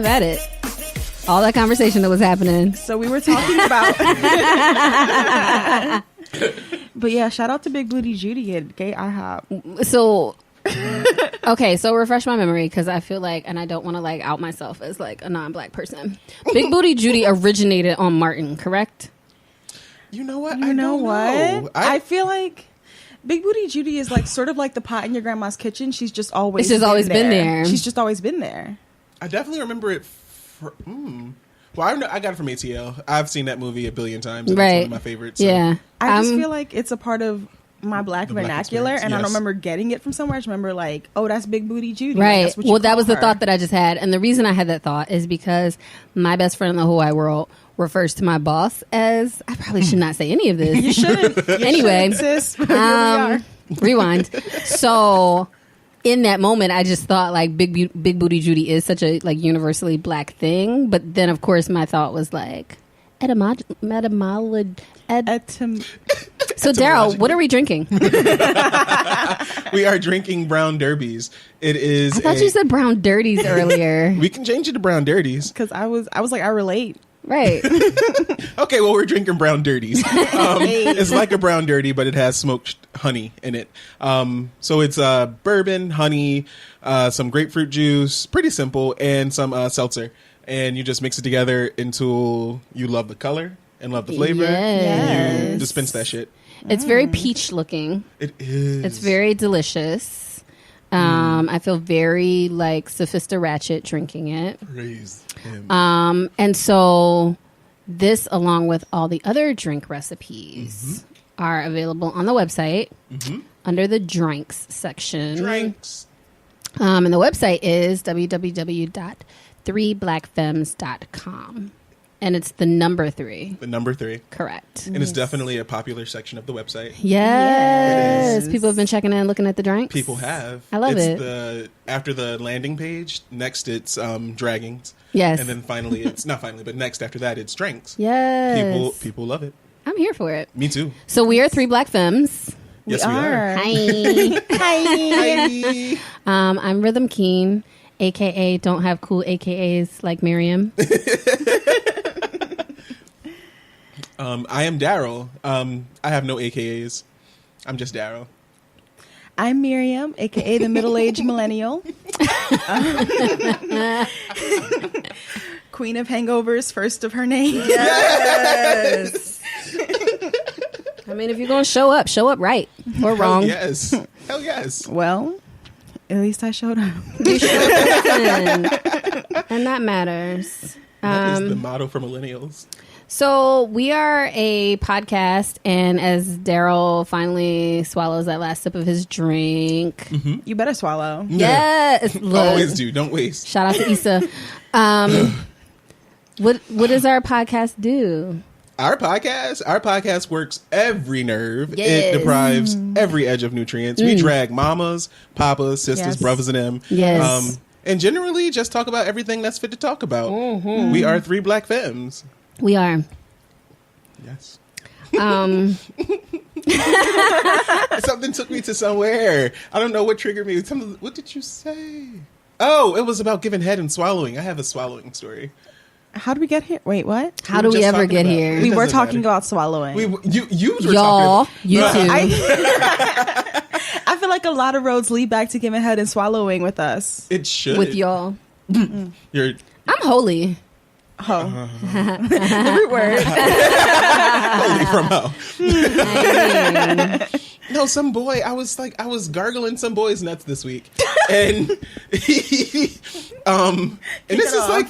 have at it. All that conversation that was happening. So we were talking about. But yeah, shout out to Big Booty Judy at Gay IHOP. So, okay, so refresh my memory because I feel like, and I don't want to like out myself as like a non-black person. Big Booty Judy originated on Martin, correct? You know what? You know what? I feel like Big Booty Judy is like sort of like the pot in your grandma's kitchen. She's just always It's just always been there. She's just always been there. I definitely remember it. Well, I got it from ATL. I've seen that movie a billion times. And Right. It's one of my favorites. So. Yeah. I just feel like it's a part of my black vernacular, and I don't yes. remember getting it from somewhere. I just remember like, oh, that's Big Booty Judy. Right. Like, that's what you Well, that call was the her. thought that I just had. And the reason I had that thought is because my best friend in the whole wide world refers to my boss as, I probably should not say any of this. You shouldn't. Anyway, sis. But here we are. rewind. So in that moment, I just thought like Big Booty Judy is such a like universally black thing. But then, of course, my thought was like, So, Darryl, what are we drinking? We are drinking brown derbies. It is. I thought you said brown dirties earlier. We can change it to brown dirties. Because I was like, I relate. Right. Okay, well, we're drinking brown dirties. It's like a brown dirty, but it has smoked honey in it. So it's bourbon, honey, some grapefruit juice, pretty simple, and some seltzer. And you just mix it together until you love the color and love the flavor. And you dispense that shit. It's very peach looking. It is. It's very delicious. I feel very like Sophista Ratchet drinking it. Praise him. And so this, along with all the other drink recipes, are available on the website under the drinks section. Drinks. And the website is www.3blackfemmes.com. And it's the number 3. The number 3. Correct. And it's definitely a popular section of the website. Yes. It is. People have been checking in, looking at the drinks. People have. I love it. After the landing page, next it's draggings. Yes. And then finally, it's not finally, but next after that, it's drinks. Yes. People love it. I'm here for it. Me too. So we are 3 Black Femmes. Yes, we are. Hi. Hi. I'm Rhythm Keen, a.k.a. don't have cool AKAs like Miriam. I am Darryl. I have no AKAs. I'm just Darryl. I'm Miriam, a.k.a. the middle-aged millennial. Queen of hangovers, first of her name. Yes. I mean, if you're going to show up right or wrong. Yes. Hell yes. Well, at least I showed up. You showed up. And that matters. That is the motto for millennials. So we are a podcast, and as Darryl finally swallows that last sip of his drink, You better swallow. yes, look, Always do. Don't waste. shout out to Issa. What does our podcast do? Our podcast works every nerve. Yes. It deprives every edge of nutrients. We drag mamas, papas, sisters, Yes. brothers, and them. Yes. And generally just talk about everything that's fit to talk about. We are 3 Black Femmes. We are. Yes. Something took me to somewhere. I don't know what triggered me. What did you say? Oh, it was about giving head and swallowing. I have a swallowing story. How do we get here? Wait, what? How do we ever get here? We were talking about swallowing. You were Y'all, talking. you too. I feel like a lot of roads lead back to giving head and swallowing with us. It should. With y'all. You're I'm holy. Oh. Every word. holy from hell. I mean, No, some boy. I was gargling some boy's nuts this week, and and this is like,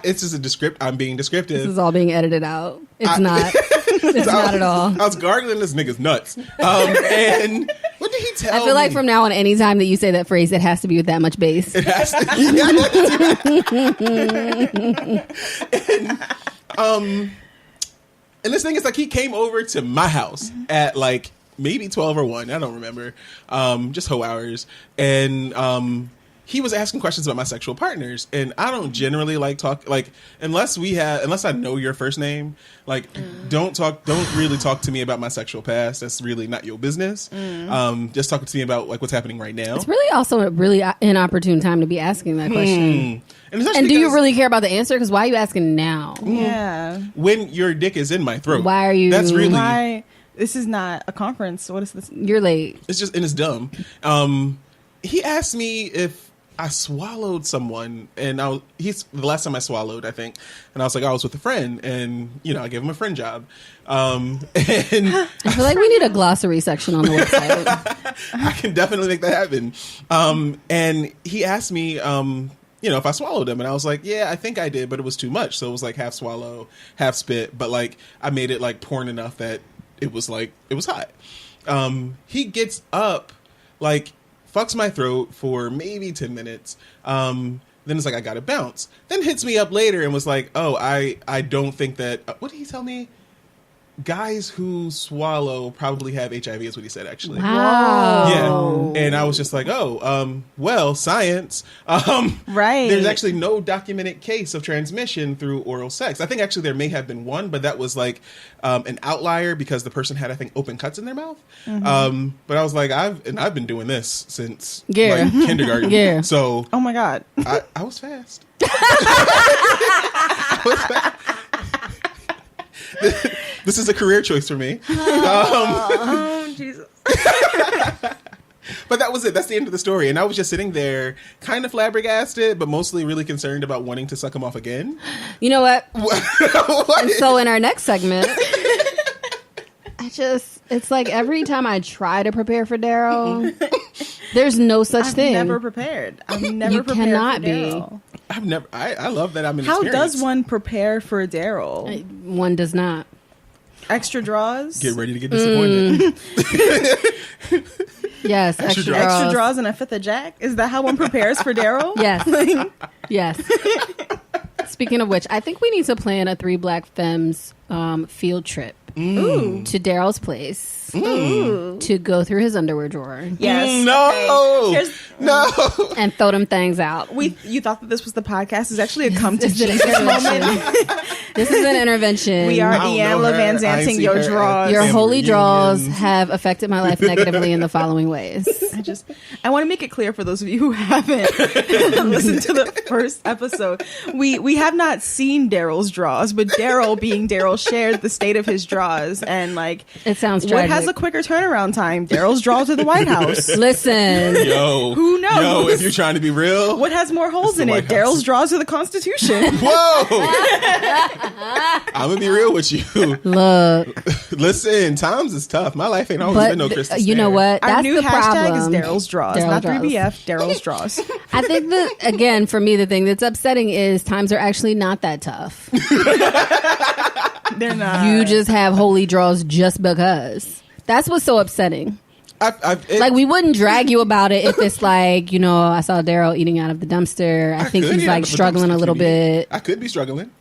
it's just a descript. I'm being descriptive. this is all being edited out. It's not. It's not at all. I was gargling this nigga's nuts, and what did he tell me? I feel like from now on, anytime that you say that phrase, it has to be with that much bass. It has to. And this thing is like he came over to my house at like maybe 12 or 1. I don't remember. Just whole hours. And he was asking questions about my sexual partners, and I don't generally like talk unless I know your first name. Like, don't really talk to me about my sexual past. That's really not your business. Just talk to me about like what's happening right now. It's really also a really inopportune time to be asking that question. And do you really care about the answer? Because why are you asking now? Yeah. When your dick is in my throat. Why are you? That's really why. This is not a conference. What is this? You're late. It's just, and it's dumb. He asked me if I swallowed someone, and he's the last time I swallowed, I think, and I was like, I was with a friend, and I gave him a friend job. And I feel like we need a glossary section on the website. I can definitely make that happen. And he asked me, if I swallowed him, and I was like, yeah, I think I did, but it was too much, so it was like half swallow, half spit, but like I made it like porn enough that it was hot. He gets up, like, fucks my throat for maybe 10 minutes. Then it's like, I gotta bounce. Then hits me up later and was like, oh, I don't think that... what did he tell me? Guys who swallow probably have HIV is what he said, actually. Wow. Yeah. And I was just like, well, science. Right. There's actually no documented case of transmission through oral sex. I think actually there may have been one, but that was like an outlier because the person had, I think, open cuts in their mouth. But I was like, I've been doing this since like, kindergarten. Yeah. So, oh my God. I was fast. I was fast. This is a career choice for me. Jesus. But that was it. That's the end of the story. And I was just sitting there kind of flabbergasted, but mostly really concerned about wanting to suck him off again. You know what? What? And so in our next segment, it's like every time I try to prepare for Darryl, there's no such thing. I've never prepared. I've never You prepared cannot for be. Darryl. I've never. I love that I'm an How experience. does one prepare for Darryl? One does not. Extra draws? Get ready to get disappointed. Yes, extra draws. Extra draws and a fifth of Jack? Is that how one prepares for Darryl? Yes. Yes. Speaking of which, I think we need to plan a 3 Black Femmes field trip to Darryl's place to go through his underwear drawer. Yes. No. Okay. No. And throw them things out. You thought that this was the podcast. It's actually a come to This is an Jesus intervention. moment. This is an intervention. We are I don't Deanne know her. Levan I ain't Zanting seen your her at draws. Your family holy draws reunions. have affected my life negatively in the following ways. I want to make it clear for those of you who haven't listened to the first episode. We have not seen Darryl's draws, but Darryl, being Darryl, shared the state of his draws, and like It sounds what tragic. has a quicker turnaround time? Darryl's draw to the White House. Listen. Yo. Who knows? Yo, if you're trying to be real. What has more holes the in it? White House. Darryl's draws to the Constitution. Whoa. I'm gonna be real with you. Look. Listen, times is tough. My life ain't always But been no Christmas. you know what? Our That's new the hashtag problem. is Darryl's draws, Darryl not draws. 3BF. Darryl's draws. I think that, again, for me, the thing that's upsetting is times are actually not that tough. They're not. You just have holy draws just because. That's what's so upsetting. Like, we wouldn't drag you about it if it's like, I saw Darryl eating out of the dumpster. I think could he's eat out like of a struggling dumpster a little if you need. bit. I could be struggling.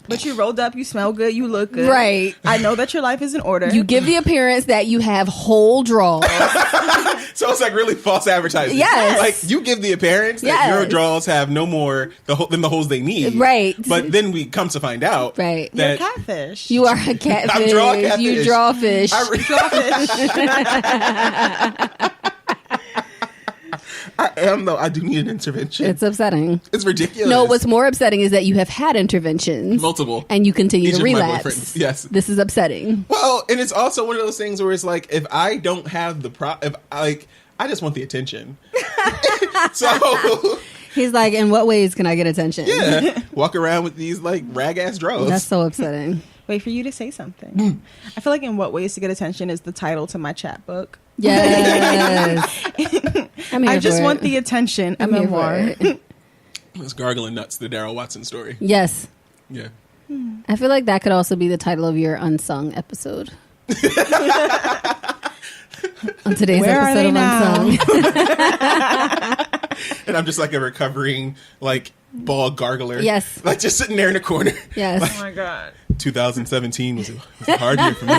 But you rolled up, you smell good, you look good. Right. I know that your life is in order. You give the appearance that you have whole draws. So it's like really false advertising. Yes. Like you give the appearance that Yes. your draws have no more than the holes they need. Right. But then we come to find out Right. You're a that catfish. You are a catfish. I'm draw catfish. You draw fish. I am though. I do need an intervention. It's upsetting. It's ridiculous. No, what's more upsetting is that you have had interventions. Multiple. And you continue Each to of my relapse. boyfriends. Yes. This is upsetting. Well, and it's also one of those things where it's like, if I don't have I just want the attention. So He's like, in what ways can I get attention? yeah, walk around with these like rag ass draws. That's so upsetting. Wait for you to say something. I feel like In What Ways to Get Attention is the title to my chat book. Yes. I'm here I just for want it. the attention. A I'm here for memoir. it. It's gargling nuts. The Darryl Watson story. Yes. Yeah. I feel like that could also be the title of your unsung episode. On today's Where are episode they of now? Unsung. And I'm just like a recovering like ball gargler. Yes. Like just sitting there in the corner. Yes. Like, Oh my God. 2017 was a hard year for me.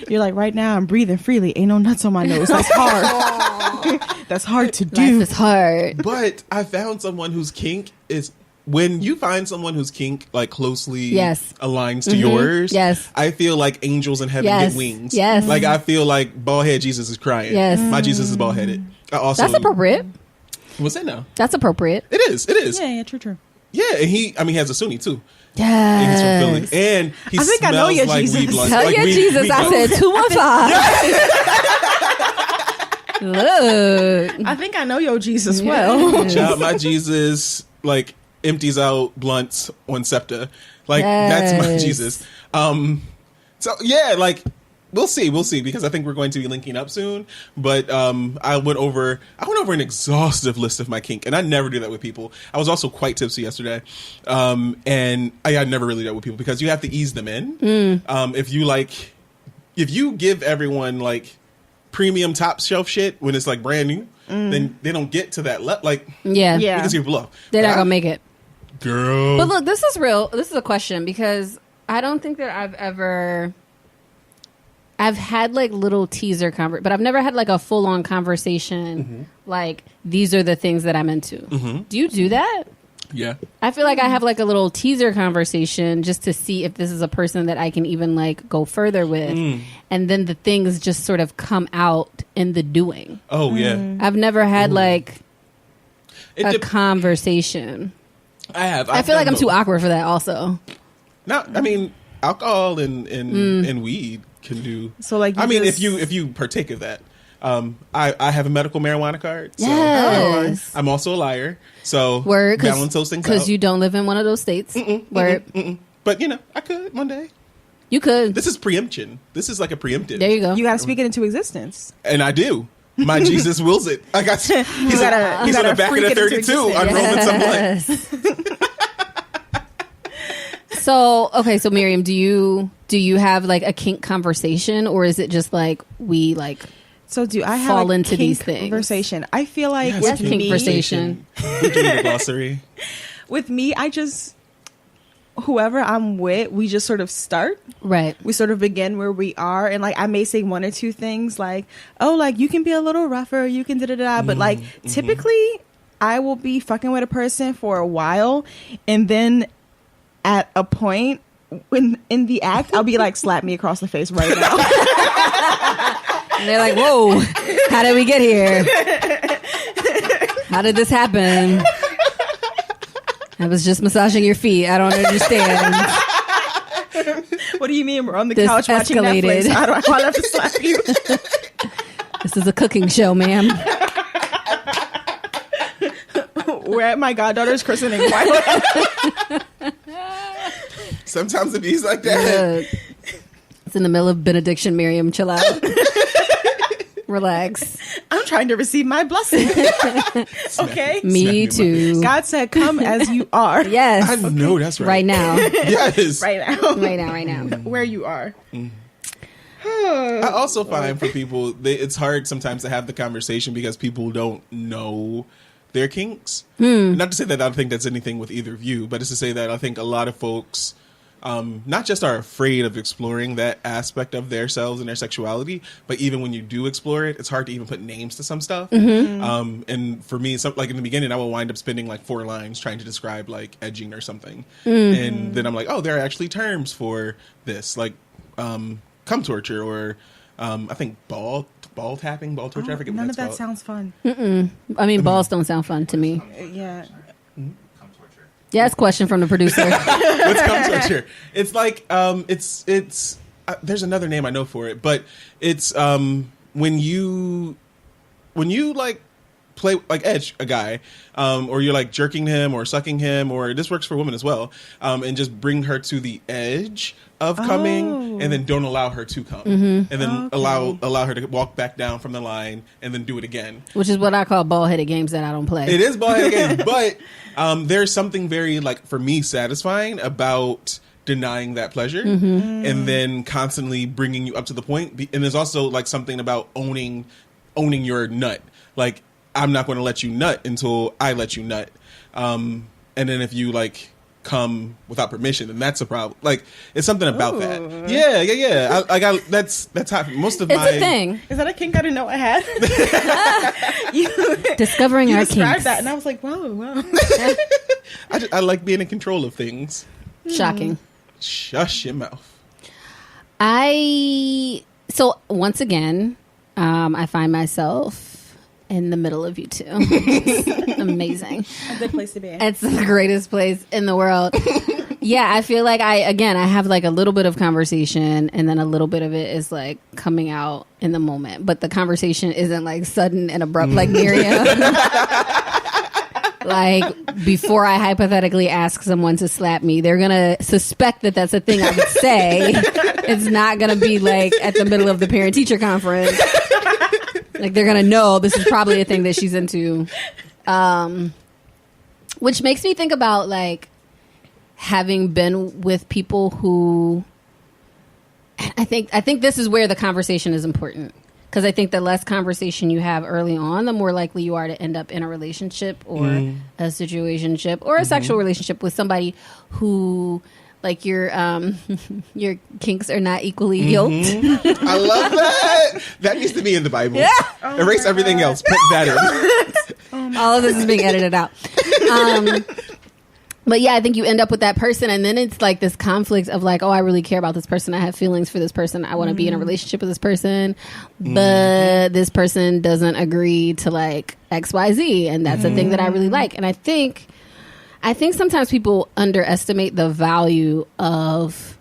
You're like, right now I'm breathing freely. Ain't no nuts on my nose. That's hard. That's hard to do. Life is hard. But I found someone whose kink is when you find someone whose kink like closely Yes. aligns to yours. Yes. I feel like angels in heaven Yes. get wings. Yes. Like I feel like bald head Jesus is crying. Yes. My Jesus is bald headed. I also That's appropriate. What's that now? That's appropriate. It is. It is. Yeah, true. Yeah, and he has a Sunni too. And he's from Yes. Philly. And he I think I know smells your like Jesus. weed blunts. Tell like your weed- Jesus weed I blunts. said 215. Look. I think I know your Jesus well. Child, my Jesus like empties out blunts on SEPTA. Like that's my Yes. Jesus. So yeah, like we'll see because I think we're going to be linking up soon. But I went over an exhaustive list of my kink, and I never do that with people. I was also quite tipsy yesterday, and I never really do that with people because you have to ease them in. If you give everyone like premium top shelf shit when it's like brand new, then they don't get to that like Yeah. Yeah. you can see people off. They're But not I- going to make it. Girl. But look, this is real. This is a question because I don't think that I've had like little teaser but I've never had like a full on conversation. Like these are the things that I'm into. Do you do that? Yeah. I feel like I have like a little teaser conversation just to see if this is a person that I can even like go further with. And then the things just sort of come out in the doing. Oh yeah. I've never had like It a dep- conversation. I have. I feel like I'm too awkward for that also. Not. I mean, alcohol and weed can do. So like, I mean, just- if you partake of that, I have a medical marijuana card. So Yes. I'm also a liar. So Word. balance those things out. Because you don't live in one of those states. Word. But I could one day. You could. This is preemption. This is like a preemptive. There you go. you got to speak it into existence. And I do. My Jesus wills it. I got. He's gotta- he's you on gotta the back of freak the it into 32 unrolling some blunt. Yes. So Miriam, do you have like a kink conversation, or is it just like we like So do I have fall a into kink these things? conversation? I feel like Yes, with Yes, kink me, conversation. We do need a glossary. with me, I just whoever I'm with, we just sort of start. Right. We sort of begin where we are, and like I may say one or two things like, oh, like you can be a little rougher, you can da-da-da, but like typically I will be fucking with a person for a while, and then at a point when in the act I'll be like, slap me across the face right now. And they're like, whoa, how did we get here? How did this happen? I was just massaging your feet. I don't understand. What do you mean? We're on the This couch watching escalated. Netflix. How do I have to slap you? This is a cooking show, ma'am. We're at my goddaughter's christening. Why? Sometimes it be like that. Look, it's in the middle of benediction, Miriam. Chill out. Relax. I'm trying to receive my blessing. Okay. Me Smack me too. God said, "Come as you are." Yes. I know that's right. Right now. Yes. Right now. Right now. Where you are. I also find for people, it's hard sometimes to have the conversation because people don't know their kinks. Not to say that I don't think that's anything with either of you, but it's to say that I think a lot of folks not just are afraid of exploring that aspect of their selves and their sexuality, but even when you do explore it, it's hard to even put names to some stuff. And for me, like in the beginning, I will wind up spending like 4 lines trying to describe like edging or something. And then I'm like, oh, there are actually terms for this, like cum torture or I think ball tapping, ball torture. I forget what None of that's that called. sounds fun. I mean, balls don't sound fun to me. Yeah. Yes, question from the producer. What's cum torture? It's like it's there's another name I know for it, but it's when you like play like edge a guy, or you're like jerking him or sucking him, or this works for women as well, and just bring her to the edge of coming, and then don't allow her to come, and then allow her to walk back down from the line, and then do it again. Which is what I call ball-headed games that I don't play. It is ball-headed game, but there's something very like for me satisfying about denying that pleasure and then constantly bringing you up to the point. And there's also like something about owning your nut. Like, I'm not going to let you nut until I let you nut. And then if you like come without permission, then that's a problem. Like, it's something about that. Yeah. That's how most of It's my a thing. Is that a kink I didn't know I had? Discovering our described kinks. that, and I was like, wow. I like being in control of things. Shocking. Shush your mouth. So once again, I find myself in the middle of you two. It's amazing. A good place to be. It's the greatest place in the world. Yeah, I feel like I have like a little bit of conversation, and then a little bit of it is like coming out in the moment. But the conversation isn't like sudden and abrupt like Miriam. Like, before I hypothetically ask someone to slap me, they're going to suspect that that's a thing I would say. It's not going to be like at the middle of the parent-teacher conference. Like, they're going to know this is probably a thing that she's into. Which makes me think about, like, having been with people who... I think this is where the conversation is important. Because I think the less conversation you have early on, the more likely you are to end up in a relationship or a situationship or a sexual relationship with somebody who, like, your kinks are not equally yoked. I love that. That needs to be in the Bible. Yeah. Erase everything else. Put that in. All of this is being edited out. But yeah, I think you end up with that person, and then it's like this conflict of like, oh, I really care about this person. I have feelings for this person. I want to be in a relationship with this person, but this person doesn't agree to like X, Y, Z, and that's a thing that I really like. And I think sometimes people underestimate the value of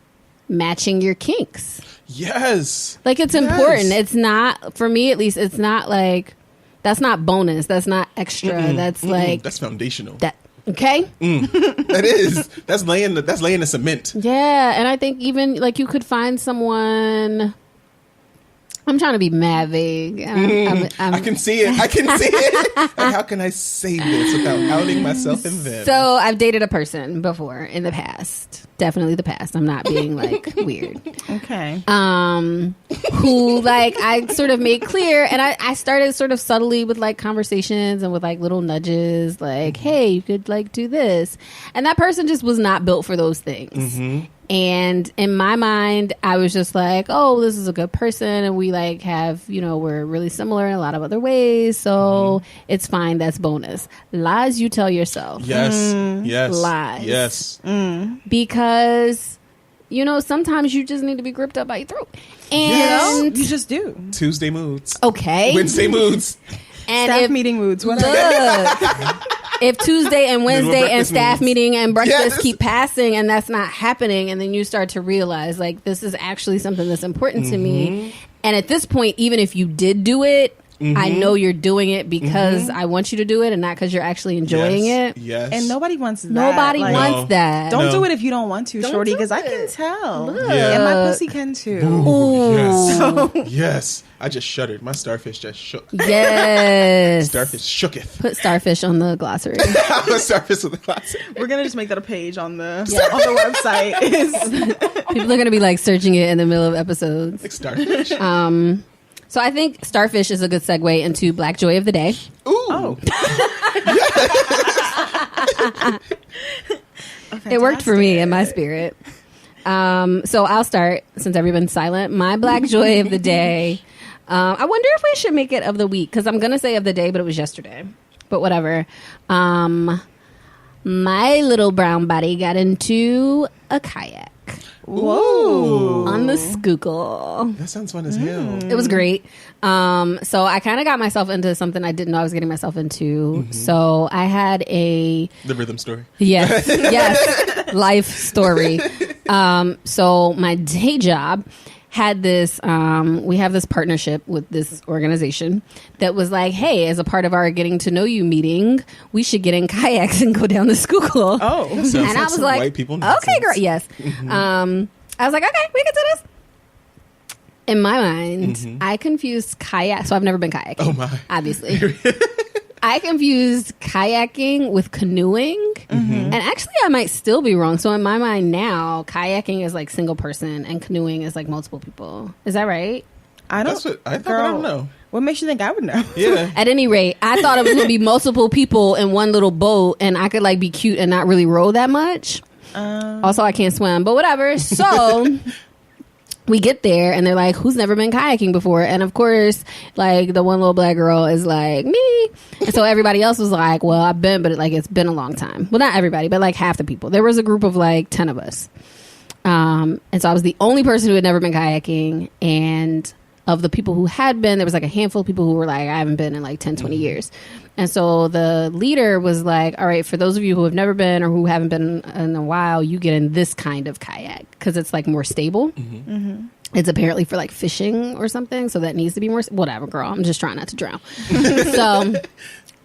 matching your kinks. Yes. Like, it's important. It's not, for me at least, it's not like, that's not bonus. That's not extra. That's like, that's foundational. that. Okay. That is. That's laying the cement. Yeah, and I think even like you could find someone. I'm trying to be mad vague. I can see it. Like, how can I say this without outing myself and them? So I've dated a person before in the past. Definitely the past. I'm not being like weird. Okay. Who like I sort of made clear, and I started sort of subtly with like conversations and with like little nudges, like, hey, you could like do this. And that person just was not built for those things. And in my mind, I was just like, oh, this is a good person. And we like have, we're really similar in a lot of other ways. So it's fine. That's bonus. Lies you tell yourself. Yes. Yes. Lies. Yes. Because, sometimes you just need to be gripped up by your throat. And you just do. Tuesday moods. Okay. Wednesday moods. And Staff meeting moods. Whatever. Look, if Tuesday and Wednesday and staff meeting and breakfast keep passing and that's not happening, and then you start to realize like this is actually something that's important to me, and at this point, even if you did do it, I know you're doing it because I want you to do it and not because you're actually enjoying it. Yes. And nobody wants that. Nobody Like, wants that. Don't do it if you don't want to, Don't shorty, do because I it. can tell. Look. And my pussy can too. Ooh, yes. So- Yes. I just shuddered. My starfish just shook. Yes. Starfish shooketh. Put starfish on the glossary. I'm a starfish with a classic. We're gonna just make that a page on the website. People are going to be like searching it in the middle of episodes. Like starfish. So I think starfish is a good segue into Black Joy of the Day. Ooh. It worked for me in my spirit. So I'll start since everyone's silent. My Black Joy of the Day. I wonder if we should make it of the week because I'm going to say of the day, but it was yesterday. But whatever. My little brown body got into a kayak. Whoa. On the Schuylkill. That sounds fun as hell. It was great. So I kind of got myself into something I didn't know I was getting myself into. So I had the rhythm story. Yes, life story. So my day job had this, we have this partnership with this organization that was like, hey, as a part of our getting to know you meeting, we should get in kayaks and go down the Schuylkill. Oh. Sounds And I was some like, white people okay, nonsense. girl, yes. I was like, okay, we can do this. In my mind, I confused kayak. So I've never been kayaking. Oh my. Obviously. I confused kayaking with canoeing. And actually, I might still be wrong. So in my mind now, kayaking is like single person and canoeing is like multiple people. Is that right? I don't. That's what I thought. I don't know. What makes you think I would know? Yeah. At any rate, I thought it was going to be multiple people in one little boat and I could like be cute and not really row that much. Also, I can't swim, but whatever. So we get there and they're like, who's never been kayaking before? And of course, like the one little black girl is like, me. And so everybody else was like, well, I've been, but it's been a long time. Well, not everybody, but like half the people. There was a group of like 10 of us. And so I was the only person who had never been kayaking. And of the people who had been, there was like a handful of people who were like, I haven't been in like 10, 20 years. And so the leader was like, all right, for those of you who have never been or who haven't been in a while, you get in this kind of kayak because it's like more stable. It's apparently for like fishing or something. So that needs to be more, whatever, girl. I'm just trying not to drown. So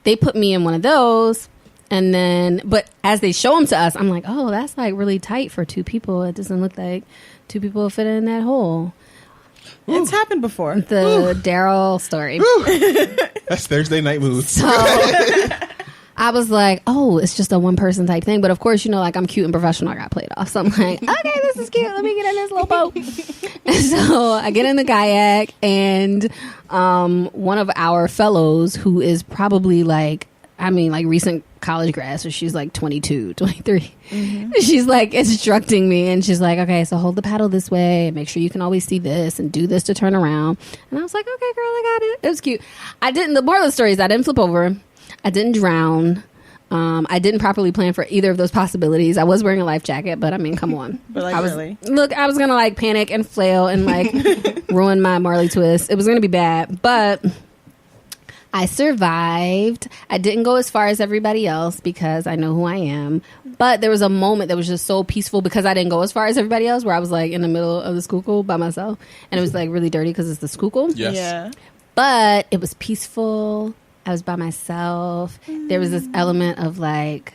they put me in one of those. And then, but as they show them to us, I'm like, oh, that's like really tight for two people. It doesn't look like two people will fit in that hole. It's happened before. The Darryl story. That's Thursday night mood. So I was like, oh, it's just a one person type thing. But of course, you know, like I'm cute and professional. I got played off. So I'm like, okay, this is cute. Let me get in this little boat. And so I get in the kayak and one of our fellows who is probably like, I mean, like recent college grad, so she's like 22, 23. She's like instructing me and she's like, okay, so hold the paddle this way and make sure you can always see this and do this to turn around. And I was like, okay, girl, I got it. It was cute. The moral of the story is I didn't flip over. I didn't drown. I didn't properly plan for either of those possibilities. I was wearing a life jacket, but I mean, come on. But like, I was, really? Look, I was going to like panic and flail and like ruin my Marley twist. It was going to be bad, but I survived. I didn't go as far as everybody else because I know who I am. But there was a moment that was just so peaceful because I didn't go as far as everybody else where I was like in the middle of the Schuylkill by myself. And it was like really dirty because it's the Schuylkill. Yes. Yeah. But it was peaceful. I was by myself. There was this element of like,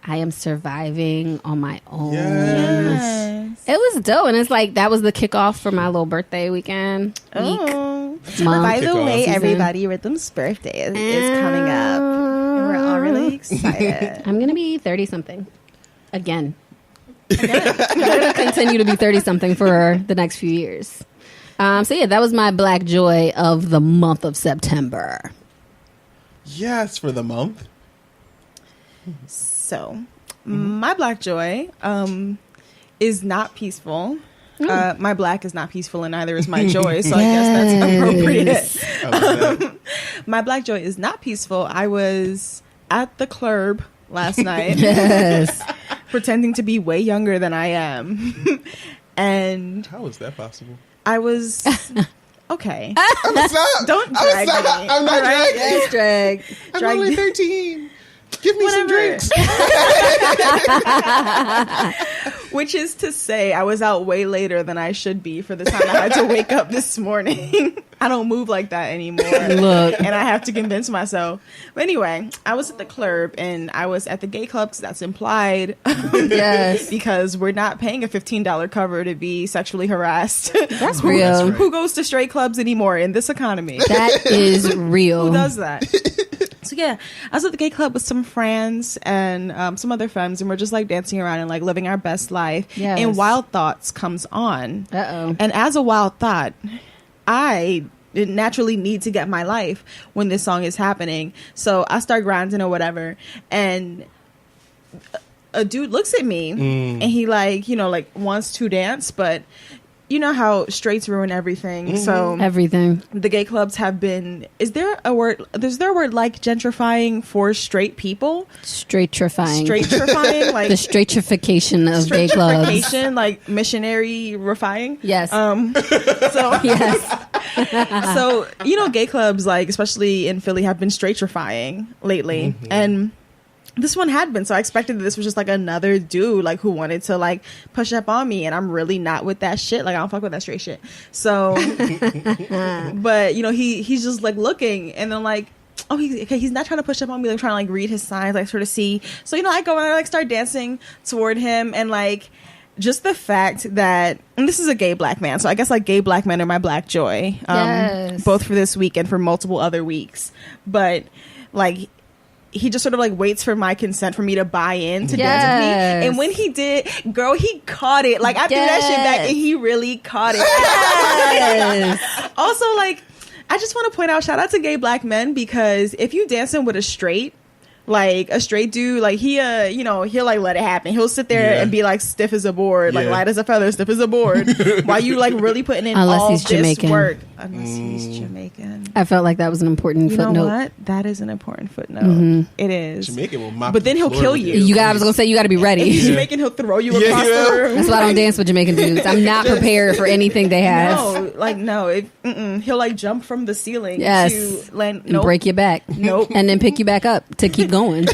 I am surviving on my own. Yes. It was dope. And it's like, that was the kickoff for my little birthday weekend. Oh. Mom. By the Kickoff way, season. everybody, Rhythm's birthday is coming up. And we're all really excited. I'm going to be 30-something. Again. I'm going to continue to be 30-something for the next few years. So yeah, that was my black joy of the month of September. Yes, for the month. So, my black joy is not peaceful. My black is not peaceful, and neither is my joy. So I guess that's appropriate. I love that. My black joy is not peaceful. I was at the club last night, Yes. pretending to be way younger than I am, and How is that possible? I was okay. I'm not. Don't drag me. I'm not All right? dragging. Yes, drag. I'm drag only me. 13. Give me some Whatever. drinks. Which is to say, I was out way later than I should be for the time I had to wake up this morning. I don't move like that anymore. Look. And I have to convince myself. But anyway, I was at the club and I was at the gay club because that's implied. Yes. Because we're not paying a $15 cover to be sexually harassed. That's real. right. Who goes to straight clubs anymore in this economy? That is real. Who does that? So yeah, I was at the gay club with some friends and some other femmes, and we're just like dancing around and like living our best life. Yes. And Wild Thoughts comes on. Uh-oh. And as a wild thought, I didn't naturally need to get my life when this song is happening. So I start grinding or whatever, and a dude looks at me and he like, you know, like wants to dance, but you know how straights ruin everything. So Everything. the gay clubs have been, is there a word like gentrifying for straight people? Straightrifying. Straightrifying? Like The straightrification of gay clubs. straightrification, like missionary refying? Yes. So Yes. so you know, gay clubs, like especially in Philly, have been straightrifying lately, and this one had been. So I expected that this was just like another dude like who wanted to like push up on me, and I'm really not with that shit. Like I don't fuck with that straight shit. So but you know, he's just like looking, and then like, oh, he's not trying to push up on me, like trying to like read his signs, like sort of see. So you know, I go and I like start dancing toward him, and like just the fact that, and this is a gay black man, so I guess like gay black men are my black joy, Yes. both for this week and for multiple other weeks. But like he just sort of like waits for my consent for me to buy in to dance with me. And when he did, girl, he caught it. Like, I threw that shit back and he really caught it. Yes. Also, like, I just want to point out, shout out to gay black men, because if you dancing with a straight dude, like he'll like let it happen. He'll sit there and be like stiff as a board, like light as a feather, stiff as a board, while you like really putting in all this work. Unless he's Jamaican. I felt like that was an important footnote. You know what? That is an important footnote. It is. Jamaican will mop but then he'll kill you. I was gonna say you got to be ready. Jamaican, he'll throw you across the room. That's why I don't dance with Jamaican dudes. I'm not prepared for anything they have. He'll like jump from the ceiling to land. And break your back. Nope. And then pick you back up to keep going.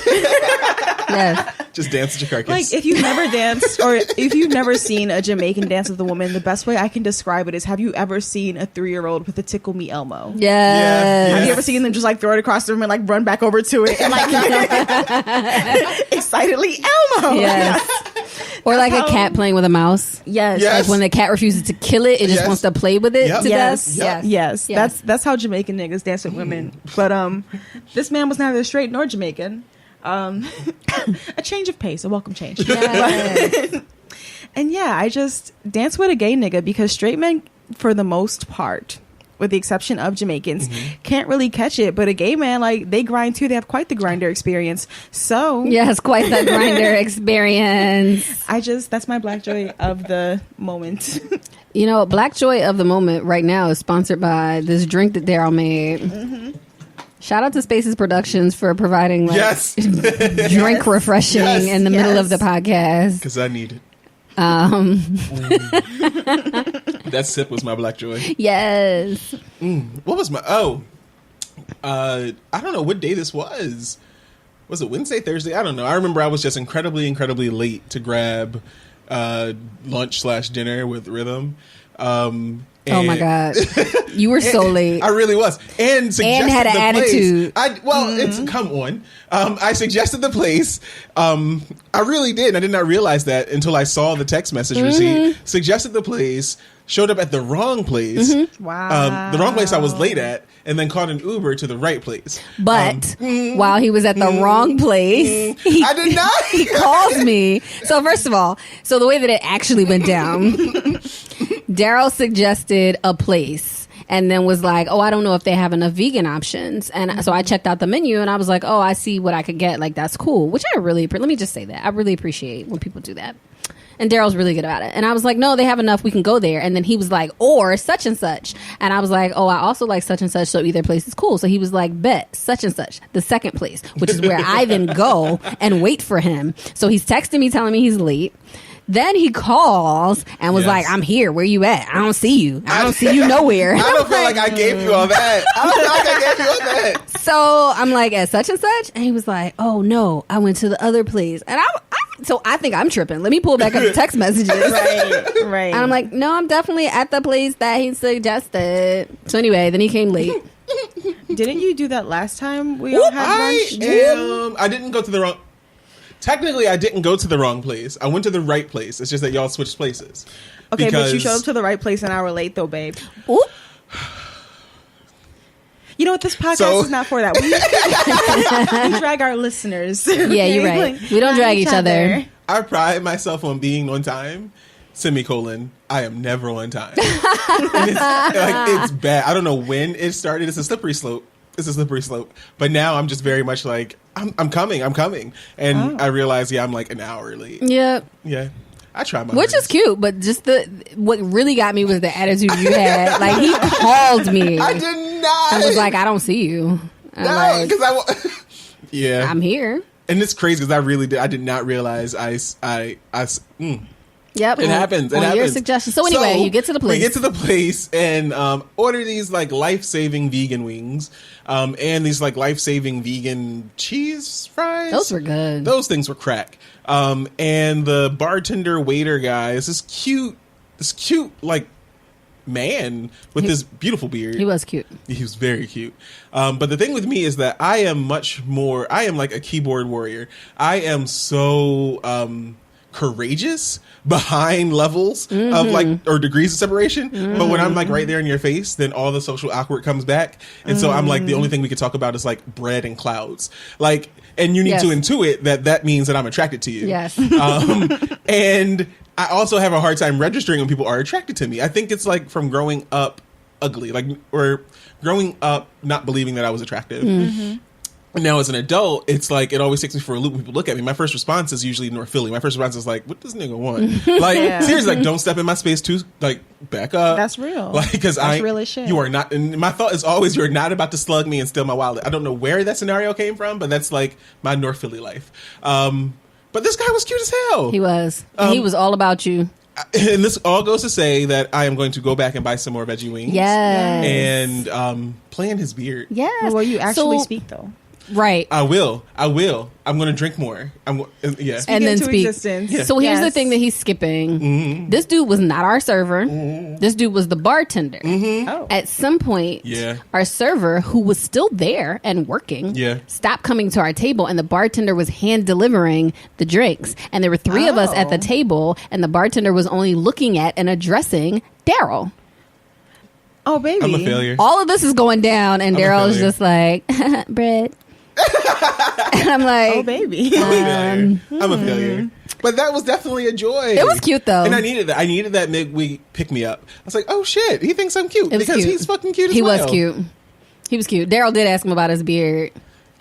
Yes. Just dance with your carcass. Like, if you've never danced or if you've never seen a Jamaican dance with a woman, the best way I can describe it is, have you ever seen a 3-year-old with a Tickle Me Elmo? Yes. Have you ever seen them just like throw it across the room and like run back over to it and like excitedly Elmo? Yes. Or like a cat playing with a mouse. Yes. Like when the cat refuses to kill it, it just wants to play with it to death. Yes. That's how Jamaican niggas dance with women. But this man was neither straight nor Jamaican. A change of pace, a welcome change. Yes. And I just dance with a gay nigga because straight men, for the most part, with the exception of Jamaicans, can't really catch it. But a gay man, like, they grind too. They have quite the grinder experience. So yes, quite the grinder experience. That's my black joy of the moment. You know, black joy of the moment right now is sponsored by this drink that Darryl made. Shout out to Spaces Productions for providing drink refreshing in the middle of the podcast. Because I need it. That sip was my black joy. Yes. What was my... I don't know what day this was. Was it Wednesday, Thursday? I don't know. I remember I was just incredibly, incredibly late to grab lunch/dinner with Rhythm. Oh my God. You were so late. I really was. And had an attitude. It's come on. I suggested the place. I really did. I did not realize that until I saw the text message receipt. Suggested the place, showed up at the wrong place. Wow. The wrong place I was late at, and then caught an Uber to the right place. But while he was at the wrong place, I did not. He calls me. So first of all, the way that it actually went down, Darryl suggested a place and then was like, I don't know if they have enough vegan options. And so I checked out the menu and I was like, I see what I could get. Like, that's cool. Which I really, let me just say that. I really appreciate when people do that. And Darryl's really good about it. And I was like, no, they have enough. We can go there. And then he was like, or such and such. And I was like, I also like such and such. So either place is cool. So he was like, bet such and such, the second place, which is where I then go and wait for him. So he's texting me, telling me he's late. Then he calls and was like, I'm here. Where you at? I don't see you. I don't see you nowhere. I don't feel like I gave you all that. I don't feel like I gave you all that. So I'm like, at such and such? And he was like, oh, no, I went to the other place. And so I think I'm tripping. Let me pull back up the text messages. Right. And I'm like, no, I'm definitely at the place that he suggested. So anyway, then he came late. Didn't you do that last time we all had lunch? I didn't go to the wrong... Technically, I didn't go to the wrong place. I went to the right place. It's just that y'all switched places. Okay, but you showed up to the right place an hour late, though, babe. Ooh. You know what? This podcast is not for that. We drag our listeners. Yeah, you're right. We don't drag each other. I pride myself on being on time. I am never on time. And it's bad. I don't know when it started. It's a slippery slope. But now I'm just very much like, I'm coming. And I realize, I'm like an hour late. Yeah. Yeah. I try my Which hardest. is cute, but just what really got me was the attitude you had. Like, he called me. I did not. I was like, I don't see you. No, because yeah. I'm here. And it's crazy because I really did. I did not realize Yep. It happens. Your suggestion. So anyway, you get to the place. We get to the place and order these like life-saving vegan wings and these like life-saving vegan cheese fries. Those were good. Those things were crack. And the bartender waiter guy is this cute like man with this beautiful beard. He was cute. He was very cute. But the thing with me is that I am like a keyboard warrior. I am so courageous behind levels of like, or degrees of separation. But when I'm like right there in your face, then all the social awkward comes back. And so I'm like, the only thing we can talk about is like bread and clouds. Like, and you need to intuit that means that I'm attracted to you. Yes. And I also have a hard time registering when people are attracted to me. I think it's like from growing up ugly, like, or growing up not believing that I was attractive. Now as an adult, it's like it always takes me for a loop when people look at me. My first response is usually North Philly. My first response is like, what does nigga want? Like, seriously, like, don't step in my space too. Like, back up. That's real. Like, because real as shit. You are not, and my thought is always, you're not about to slug me and steal my wallet. I don't know where that scenario came from, but that's like my North Philly life. But this guy was cute as hell. He was. He was all about you. And this all goes to say that I am going to go back and buy some more veggie wings. Yes. And play in his beard. Yes. Will you actually speak though? Right. I will. I'm going to drink more. Yeah. And then speak. Existence. Yeah. So here's the thing that he's skipping. This dude was not our server. This dude was the bartender. Oh. At some point, our server, who was still there and working, stopped coming to our table, and the bartender was hand delivering the drinks. And there were three of us at the table, and the bartender was only looking at and addressing Darryl. Oh, baby. I'm a failure. All of this is going down, and Darryl's just like, bread. And I'm like, oh, baby. I'm a failure. But that was definitely a joy. It was cute, though. And I needed that. I needed that midweek pick-me-up. I was like, oh, shit. He thinks I'm cute. Because cute. He's fucking cute as well. He was cute. He was cute. Darryl did ask him about his beard.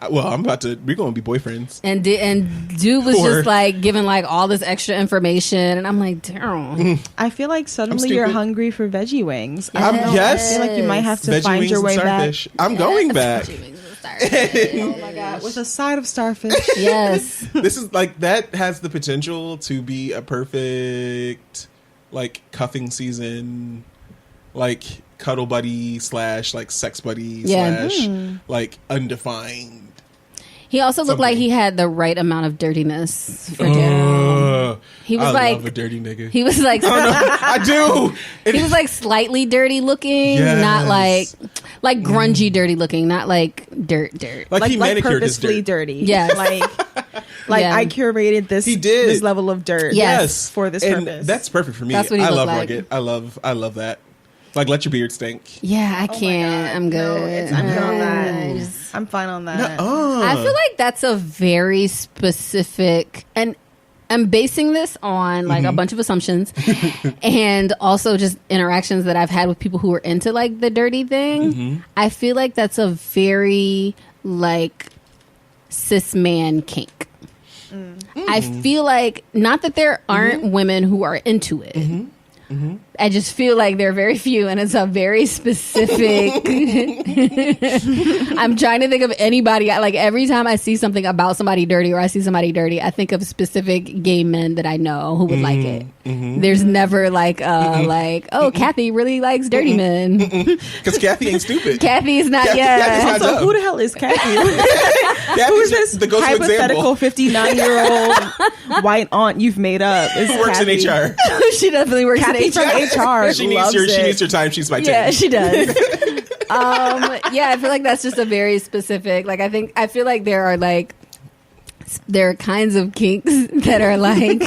Well, we're going to be boyfriends. And dude was just like giving like all this extra information. And I'm like, Darryl. I feel like suddenly you're hungry for veggie wings. Yes. I feel like you might have to veggie find wings your way and starfish. back. I'm going back. Oh my God. With a side of starfish. Yes. This is like, that has the potential to be a perfect like cuffing season, like cuddle buddy / like sex buddy / like undefined. He also looked like he had the right amount of dirtiness for Darryl. He was I love a dirty nigga. He was like, I do. He was like slightly dirty looking, not like grungy dirty looking, not like dirt. Like he manicured his purposefully dirt. dirty. Yes. Like I curated this. He did this level of dirt. Yes. For this and purpose. that's perfect for me. That's what he I looked love like. rugged. I love that. Like, let your beard stink. Yeah, I can't. I'm good. I'm good on that. I'm fine on that. I feel like that's a very specific, and I'm basing this on like a bunch of assumptions and also just interactions that I've had with people who are into like the dirty thing. I feel like that's a very like cis man kink. I feel like, not that there aren't women who are into it. I just feel like there are very few, and it's a very specific. I'm trying to think of anybody. Like every time I see something about somebody dirty, or I see somebody dirty, I think of specific gay men that I know who would like it. There's never like, oh, Kathy really likes dirty men. Because Kathy ain't stupid. Kathy is not yet. So who the hell is Kathy? Who is this the go-to hypothetical 59-year-old white aunt you've made up? Who works in HR? She definitely works Kathy in HR. from HR. She needs your time sheets by 10. Yeah, she does. Yeah, I feel like that's just a very specific. Like, I feel like there are kinds of kinks that are like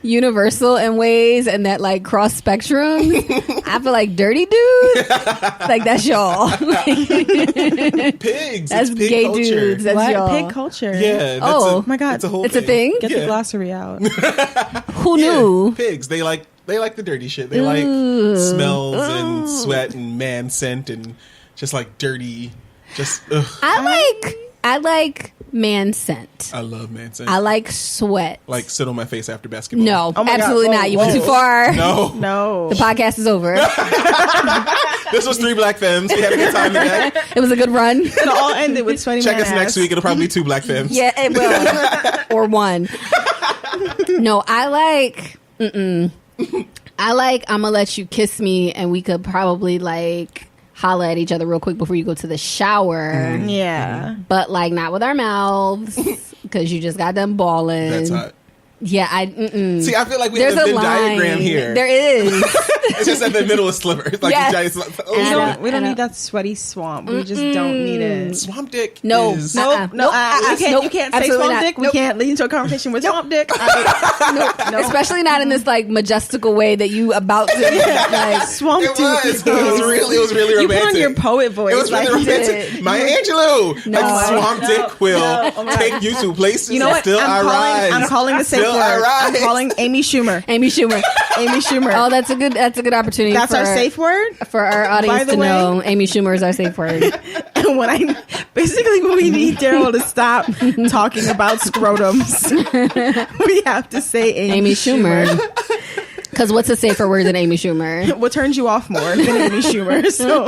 universal in ways, and that like cross spectrums. I feel like dirty dudes, like that's y'all. Pigs. That's it's pig gay culture. dudes. That's y'all. Pig culture. Yeah. Oh my God. It's a whole It's a thing? Get the glossary out. Who knew? Pigs. They like the dirty shit. They like smells and sweat and man scent and just like dirty. Just ugh. I like man scent. I love man scent. I like sweat. Like sit on my face after basketball. No, Oh my absolutely God. not. You Whoa. went too far. No. The podcast is over. This was 3 Black Femmes. We had a good time today. It was a good run. It'll all ended with sweaty Check man us next ass. week. It'll probably be 2 Black Femmes. Yeah, it will. Or one. No, I like I'm gonna let you kiss me, and we could probably like holla at each other real quick before you go to the shower. Yeah. But like not with our mouths, because you just got done balling. That's hot. Yeah, See, I feel like we there's have a a Venn line diagram here. There is. It's just that the middle is sliver. It's like Yes. a giant slip. We don't need that sweaty swamp. We just don't need it. Swamp dick. No. is, Nope. Nope. You can't say Absolutely swamp not. dick. We Nope. can't lead into a conversation with swamp dick. Especially not in this like majestical way that you about to like Swamp It dick. was. It was really You romantic. put on your poet voice. It was really like you romantic. did. Maya Angelou. No. Like swamp No. dick will No. Oh my take you to places. You know what? Still I rise. I'm calling the safe Still word. I rise. I'm calling Amy Schumer. Amy Schumer. Amy Schumer. Oh, that's a good opportunity. That's for our safe word. for our audience By the to way- know. Amy Schumer is our safe word. And when we need Darryl to stop talking about scrotums, we have to say Amy Schumer. Because what's a safer word than Amy Schumer? What turns you off more than Amy Schumer? So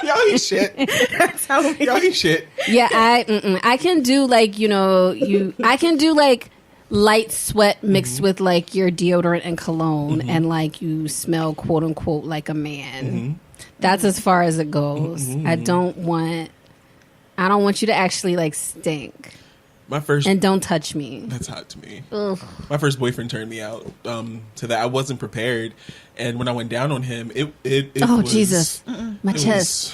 Y'all ain't shit. that's how we. Y'all ain't shit. Yeah, I can do like I can do like light sweat mixed with like your deodorant and cologne, and like you smell quote unquote like a man. That's as far as it goes. I don't want you to actually like stink. My first. And don't touch me. That's hot to me. Ugh. My first boyfriend turned me out to that. I wasn't prepared, and when I went down on him, it Oh was, Jesus, my it chest.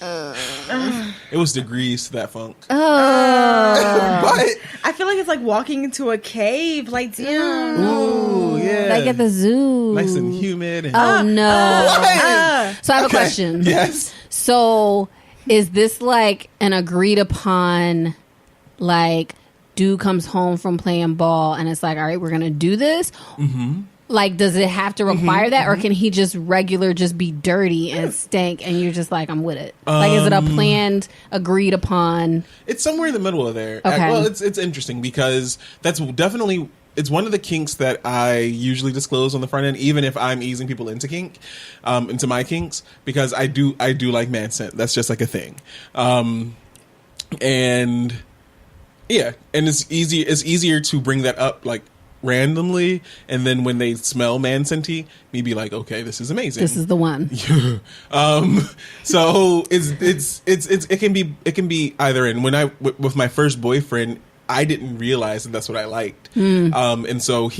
It was degrees to that funk. Oh, But I feel like it's like walking into a cave. Like, damn. ooh, yeah, like at the zoo. nice and humid. And, Oh no. What? So I have Okay. a question. Yes. So is this like an agreed upon, like, dude comes home from playing ball and it's like, all right, we're gonna do this? Like, does it have to require that, or can he just be dirty and stink, and you're just like, I'm with it? Like, is it a planned, agreed upon? It's somewhere in the middle of there. Okay. Well, it's interesting because that's definitely it's one of the kinks that I usually disclose on the front end, even if I'm easing people into into my kinks, because I do like man scent. That's just like a thing, and yeah, and it's easier to bring that up like randomly, and then when they smell man scenty, me be like, okay, this is amazing. This is the one. So it can be either. And when with my first boyfriend, I didn't realize that that's what I liked. And so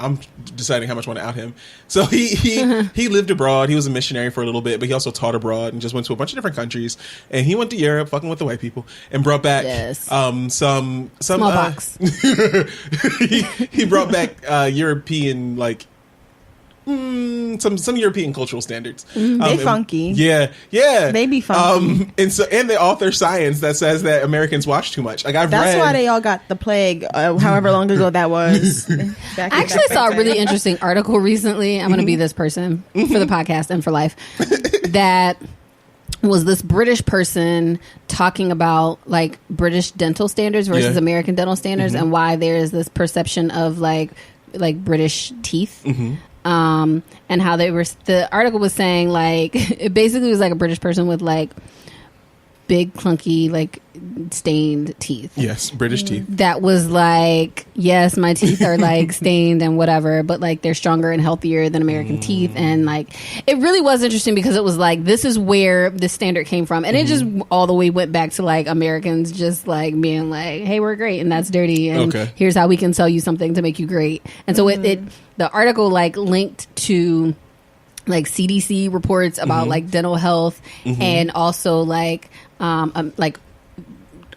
I'm deciding how much I want to out him. So he lived abroad. He was a missionary for a little bit, but he also taught abroad and just went to a bunch of different countries. And he went to Europe, fucking with the white people, and brought back some Smallpox. he brought back European some European cultural standards. They funky. Yeah. They be funky. And they author science that says that Americans watch too much. Like I've That's read. why they all got the plague, however long ago that was. I actually saw a really interesting article recently. I'm going to be this person for the podcast and for life. That was this British person talking about like British dental standards versus American dental standards, and why there is this perception of like British teeth. And how the article was saying like it basically was like a British person with like big clunky like stained teeth. Yes, British teeth. That was like, yes, my teeth are like stained and whatever, but like they're stronger and healthier than American teeth. And like it really was interesting because it was like this is where the standard came from, and it just all the way went back to like Americans just like being like, hey, we're great and that's dirty, and here's how we can sell you something to make you great. And so the article like linked to like CDC reports about like dental health, and also like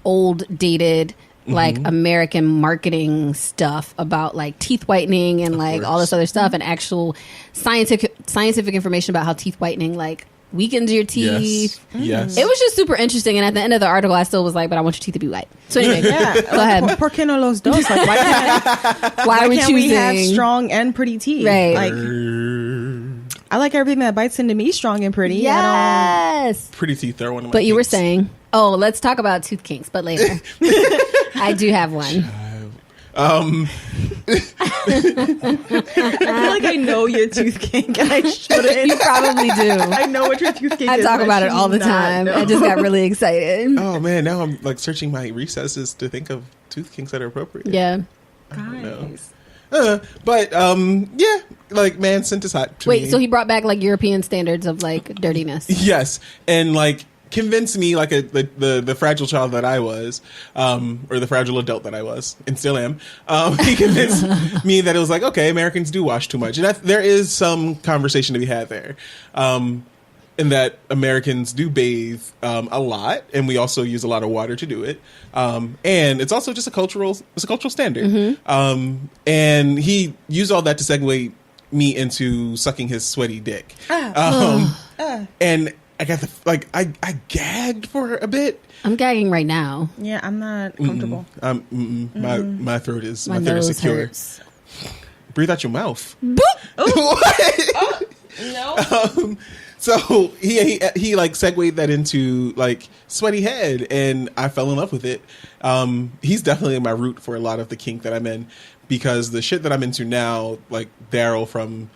old dated like American marketing stuff about like teeth whitening and like all this other stuff, and actual scientific information about how teeth whitening like weakens your teeth. Yes. It was just super interesting, and at the end of the article I still was like, but I want your teeth to be white. So anyway, go ahead. ¿Por qué no los dos? Like, why are we can't we choosing have strong and pretty teeth? Right. Like, I like everything that bites into me strong and pretty. Yes. Pretty teeth are one of my But you were kinks. saying, let's talk about tooth kinks, but later. I do have one. I feel like I know your tooth kink, and I shouldn't. You probably do. I know what your tooth kink I is. talk but about it should all the not time. know. I just got really excited. Oh man, now I'm like searching my recesses to think of tooth kinks that are appropriate. Yeah. I don't know. But yeah, like man, scent is hot to me. Wait, so he brought back like European standards of like dirtiness. Yes, and like convinced me, like the fragile child that I was, or the fragile adult that I was, and still am. He convinced me that it was like, okay, Americans do wash too much, and there is some conversation to be had there, in that Americans do bathe a lot, and we also use a lot of water to do it, and it's also just a cultural standard. And he used all that to segue me into sucking his sweaty dick, and. I got I gagged for a bit. I'm gagging right now. Yeah, I'm not comfortable. My throat is My throat is nose secure. hurts. Breathe out your mouth. Oh, no. So he like segued that into like sweaty head, and I fell in love with it. He's definitely my root for a lot of the kink that I'm in, because the shit that I'm into now, like Darryl from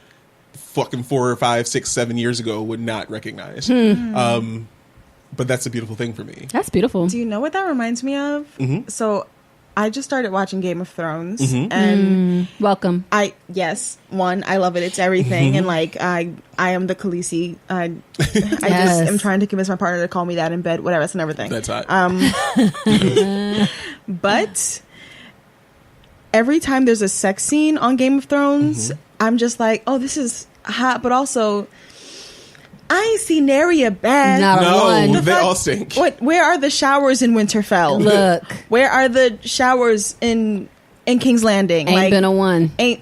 fucking 4 or 5, 6, 7 years ago would not recognize. But that's a beautiful thing for me. That's beautiful. Do you know what that reminds me of? So I just started watching Game of Thrones, and welcome. I love it. It's everything, and like I am the Khaleesi. I just am trying to convince my partner to call me that in bed. Whatever, that's another thing. That's hot. But every time there's a sex scene on Game of Thrones, I'm just like, oh, this is hot, but also I ain't seen nary a bad. No, they all stink. Where are the showers in Winterfell? Look, where are the showers in King's Landing? Ain't been a one. They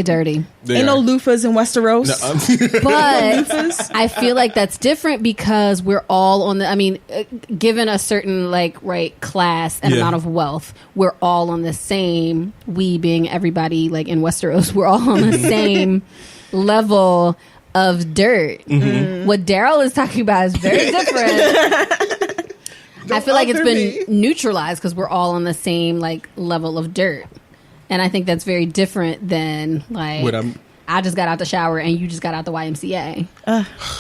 dirty. Ain't no loofahs in Westeros. No, but I feel like that's different because we're all on the. I mean, given a certain class and amount of wealth, we're all on the same. We being everybody like in Westeros, we're all on the same level of dirt. What Darryl is talking about is very different. I feel like it's been neutralized because we're all on the same level of dirt. And I think that's very different than I just got out the shower and you just got out the YMCA.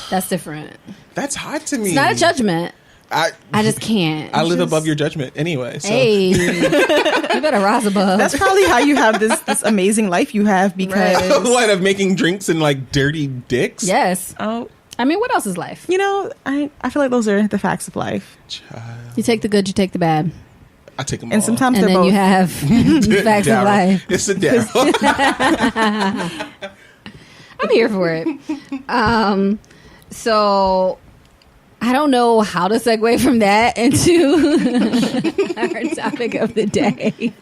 That's different. That's hot to me. It's not a judgment. I just can't. I live above your judgment anyway. So. Hey, you better rise above. That's probably how you have this amazing life you have, because what, of making drinks and dirty dicks? Yes. Oh, I mean, what else is life? I feel like those are the facts of life. Child. You take the good, you take the bad. I take them and all. sometimes And they're then both. you have the facts of life. It's a Darryl. I'm here for it. So I don't know how to segue from that into our topic of the day.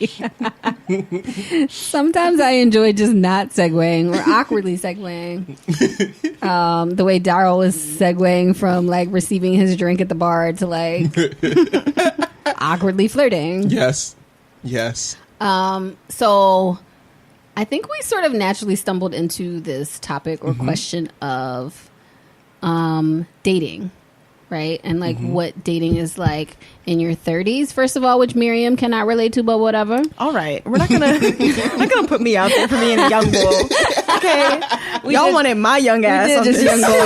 Sometimes I enjoy just not segueing or awkwardly segueing. The way Darryl was segueing from receiving his drink at the bar to awkwardly flirting. Yes. So I think we sort of naturally stumbled into this topic or question of dating, right? And what dating is like in your 30s, first of all, which Miriam cannot relate to, but whatever. All right, we're not gonna put me out there for being a young bull. Okay, y'all wanted my young ass on this young bull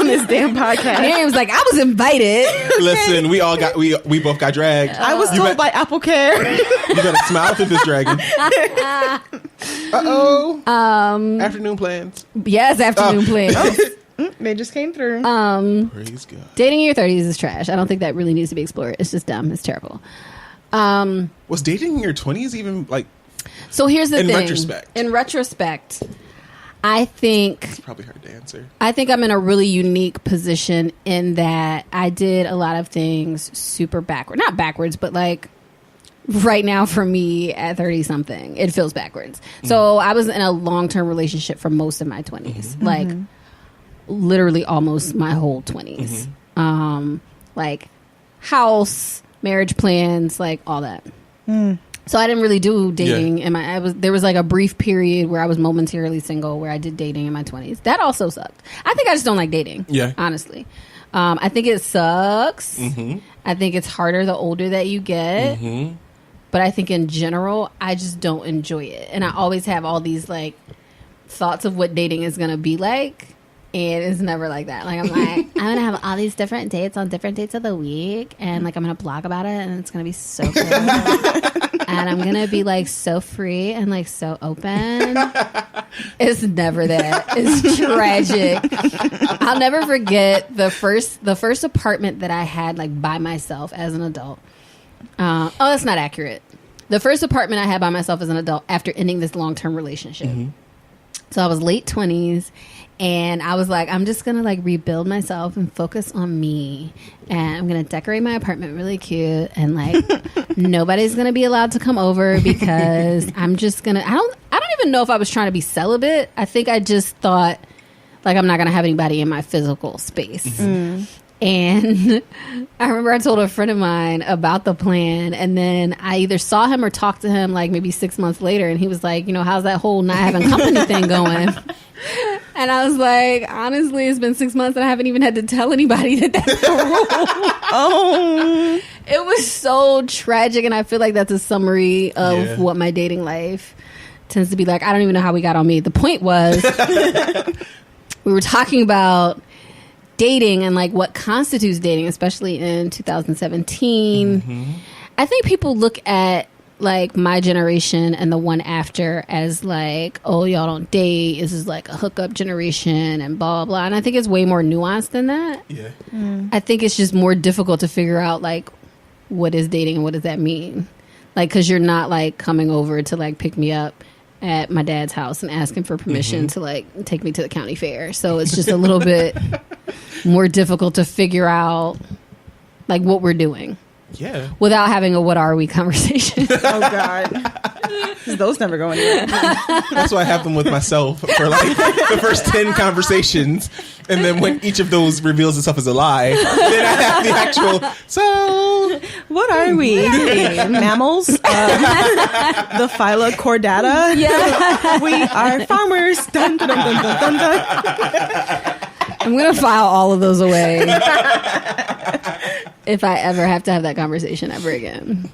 on this damn podcast. Miriam's like, I was invited. Listen, we both got dragged. I was told by Apple Care. You better smile through this dragon. Afternoon plans. Yes, afternoon plans. They just came through. Praise God. Dating in your 30s is trash. I don't think that really needs to be explored. It's just dumb. It's terrible. Was dating in your 20s even So here's the thing. In retrospect, I think it's probably hard to answer. I think I'm in a really unique position in that I did a lot of things super backward. Not backwards, but right now for me at 30 something, it feels backwards. So I was in a long-term relationship for most of my 20s. Literally almost my whole 20s. House, marriage plans, all that. So I didn't really do dating there was a brief period where I was momentarily single where I did dating in my 20s. That also sucked. I think I just don't like dating. Yeah. Honestly. I think it sucks. I think it's harder the older that you get. But I think in general, I just don't enjoy it. And I always have all these thoughts of what dating is going to be like. And it's never like that. Like, I'm like, I'm going to have all these different dates on different dates of the week. And, like, I'm going to blog about it. And it's going to be so cool. And I'm going to be, like, so free and, like, so open. It's never that. It's tragic. I'll never forget the first apartment that I had, like, by myself as an adult. That's not accurate. The first apartment I had by myself as an adult after ending this long-term relationship. Mm-hmm. So I was late 20s. And I was like, I'm just going to like rebuild myself and focus on me. And I'm going to decorate my apartment really cute. And like, nobody's going to be allowed to come over because I'm just going to, I don't even know if I was trying to be celibate. I think I just thought like, I'm not going to have anybody in my physical space. Mm-hmm. And I remember I told a friend of mine about the plan, and then I either saw him or talked to him like maybe 6 months later, and he was like, you know, how's that whole not having company thing going? And I was like, honestly, it's been 6 months and I haven't even had to tell anybody that that's the rule. Oh, it was so tragic, and I feel like that's a summary of what my dating life tends to be like. I don't even know how we got on me. The point was we were talking about dating and like what constitutes dating, especially in 2017. Mm-hmm. I think people look at like my generation and the one after as like, oh, y'all don't date, this is like a hookup generation and blah blah blah. And I think it's way more nuanced than that. Yeah. I think it's just more difficult to figure out like what is dating and what does that mean, like, because you're not like coming over to like pick me up at my dad's house and asking for permission to like take me to the county fair. So it's just a little bit more difficult to figure out like what we're doing. Yeah. Without having a what are we conversation. Oh God. Those never go anywhere. That's why I have them with myself for like the first 10 conversations. And then when each of those reveals itself as a lie, then I have the actual, so what are we? Mammals? The phyla chordata? Yeah. We are farmers. Dun, dun, dun, dun, dun, dun. I'm going to file all of those away if I ever have to have that conversation ever again.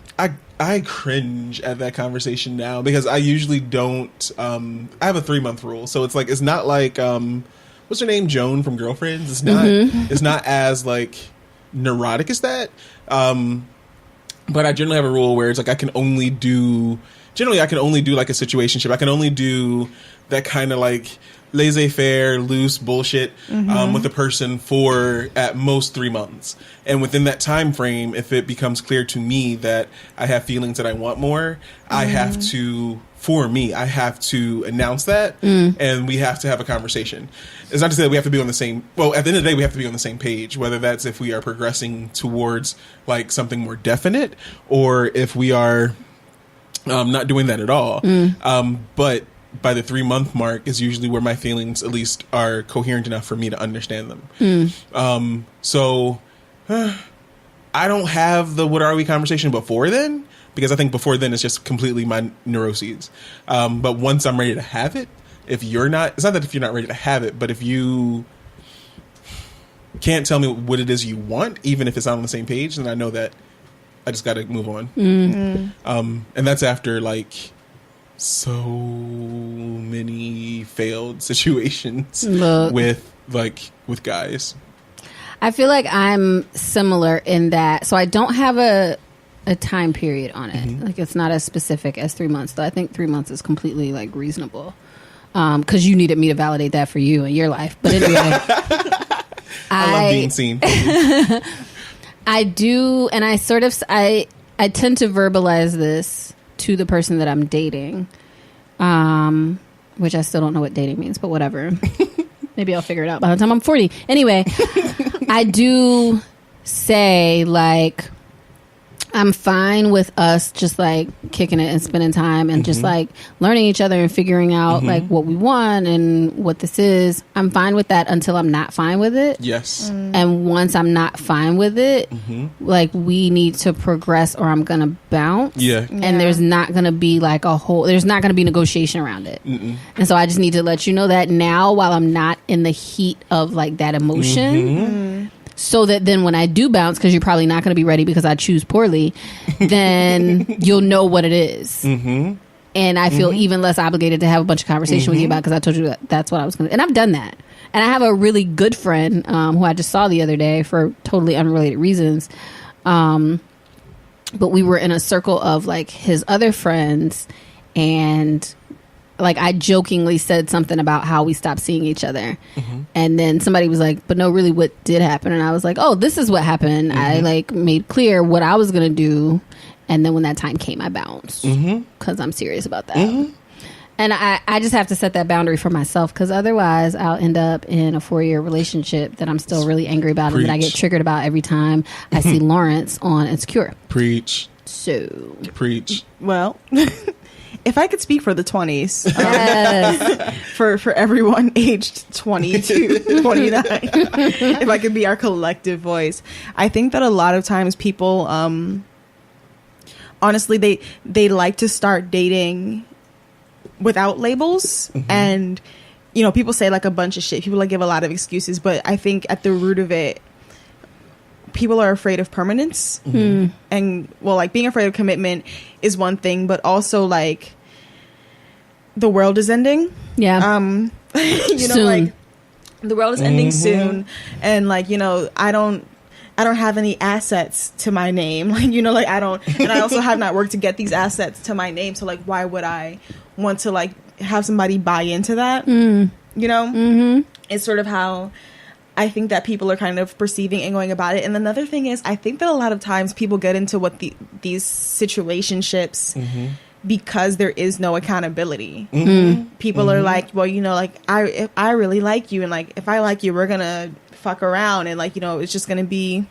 I cringe at that conversation now because I usually don't. I have a 3-month rule, so it's like it's not like what's her name, Joan from Girlfriends. It's not. It's not as like neurotic as that. But I generally have a rule where it's like I can only do like a situationship. I can only do that kind of like laissez-faire, loose bullshit with a person for at most 3 months. And within that time frame, if it becomes clear to me that I have feelings that I want more, I have to announce that, and we have to have a conversation. It's not to say that we have to be on the same, well, at the end of the day, we have to be on the same page, whether that's if we are progressing towards like something more definite or if we are not doing that at all. But by the 3-month mark is usually where my feelings at least are coherent enough for me to understand them. So I don't have the what are we conversation before then, because I think before then it's just completely my neuroses. But once I'm ready to have it, it's not that if you're not ready to have it, but if you can't tell me what it is you want, even if it's not on the same page, then I know that I just got to move on. And that's after like so many failed situations with guys. I feel like I'm similar in that. So I don't have a time period on it. Like it's not as specific as 3 months, though. I think 3 months is completely like reasonable. Because you needed me to validate that for you in your life. But anyway, I love being seen. I do, and I tend to verbalize this to the person that I'm dating, which I still don't know what dating means, but whatever. Maybe I'll figure it out by the time I'm 40. Anyway, I do say, like, I'm fine with us just, like, kicking it and spending time and just, like, learning each other and figuring out, like, what we want and what this is. I'm fine with that until I'm not fine with it. Yes. And once I'm not fine with it, like, we need to progress or I'm going to bounce. Yeah. And there's not going to be, like, there's not going to be negotiation around it. And so I just need to let you know that now while I'm not in the heat of, like, that emotion. So that then when I do bounce, because you're probably not going to be ready because I choose poorly, then you'll know what it is. And I feel even less obligated to have a bunch of conversation with you about, because I told you that's what I was going to. And I've done that. And I have a really good friend who I just saw the other day for totally unrelated reasons. But we were in a circle of like his other friends, and like I jokingly said something about how we stopped seeing each other. And then somebody was like, but no, really what did happen? And I was like, oh, this is what happened. I like made clear what I was going to do. And then when that time came, I bounced because I'm serious about that. And I just have to set that boundary for myself, because otherwise I'll end up in a 4-year relationship that I'm still really angry about and that I get triggered about every time I see Lawrence on Insecure. Preach. So. Preach. Well, if I could speak for the 20s, for everyone aged 20 to 29, if I could be our collective voice, I think that a lot of times people, honestly, they like to start dating without labels. And you know, people say like a bunch of shit, people like give a lot of excuses, but I think at the root of it, people are afraid of permanence. And well, like being afraid of commitment is one thing, but also like the world is ending. You know, soon. like the world is ending soon, and like, you know, I don't have any assets to my name, like, you know, like I also have not worked to get these assets to my name, so like why would I want to like have somebody buy into that? You know, it's sort of how I think that people are kind of perceiving and going about it. And another thing is, I think that a lot of times people get into these situationships because there is no accountability. People are like, well, you know, like if I really like you, and like if I like you, we're gonna fuck around, and like, you know, it's just gonna be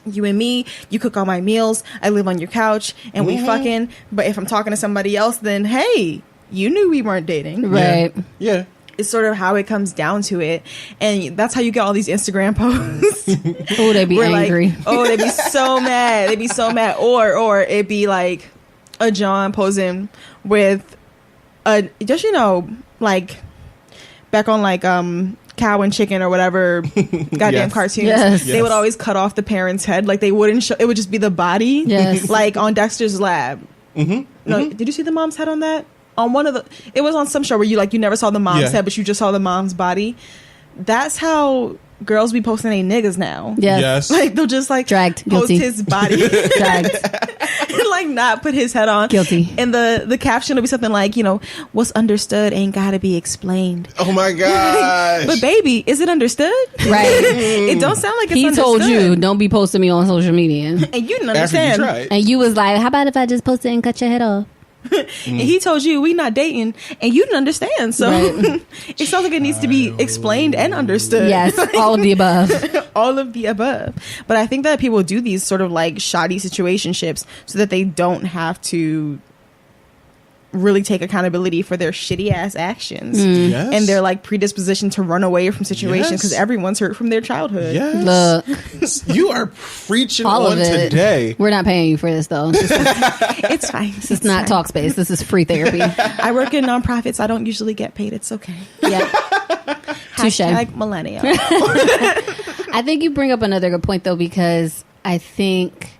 you and me. You cook all my meals, I live on your couch, and we fucking. But if I'm talking to somebody else, then hey, you knew we weren't dating, right? Yeah. It's sort of how it comes down to it. And that's how you get all these Instagram posts. Oh, they be angry. Like, oh, they be so mad. They be so mad. Or it be like a John posing with just, you know, like back on like Cow and Chicken or whatever goddamn cartoons. They would always cut off the parent's head. Like they wouldn't show, it would just be the body. Like on Dexter's Lab. No, did you see the mom's head on that? On one of it was on some show where you never saw the mom's head, but you just saw the mom's body. That's how girls be posting their niggas now. Yes. Like they'll just like dragged, post guilty. his body, dragged, and like not put his head on. Guilty. And the caption will be something like, you know, what's understood ain't gotta be explained. Oh my gosh. But baby, is it understood? Right. It don't sound like it's he understood. told you don't be posting me on social media, and you didn't understand. After you tried. and you was like, how about if I just post it and cut your head off? And he told you we not dating, and you didn't understand. So it sounds like it needs to be explained and understood. Yes, all of the above. All of the above. But I think that people do these sort of like shoddy situationships so that they don't have to really take accountability for their shitty ass actions. Yes. And they're like predispositioned to run away from situations because everyone's hurt from their childhood. Yes. Look, You are preaching all on of it. today. We're not paying you for this though. It's fine. This is not talk space. This is free therapy. I work in nonprofits. I don't usually get paid. It's okay. Yeah. Touche. Hashtag millennial. I think you bring up another good point though, because I think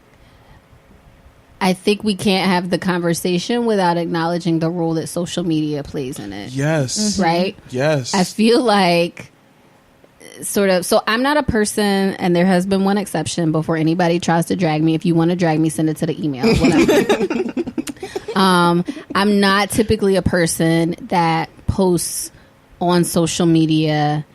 we can't have the conversation without acknowledging the role that social media plays in it. Yes. Right? Yes. I feel like sort of, so I'm not a person, and there has been one exception before anybody tries to drag me. If you want to drag me, send it to the email. Whatever. I'm not typically a person that posts on social media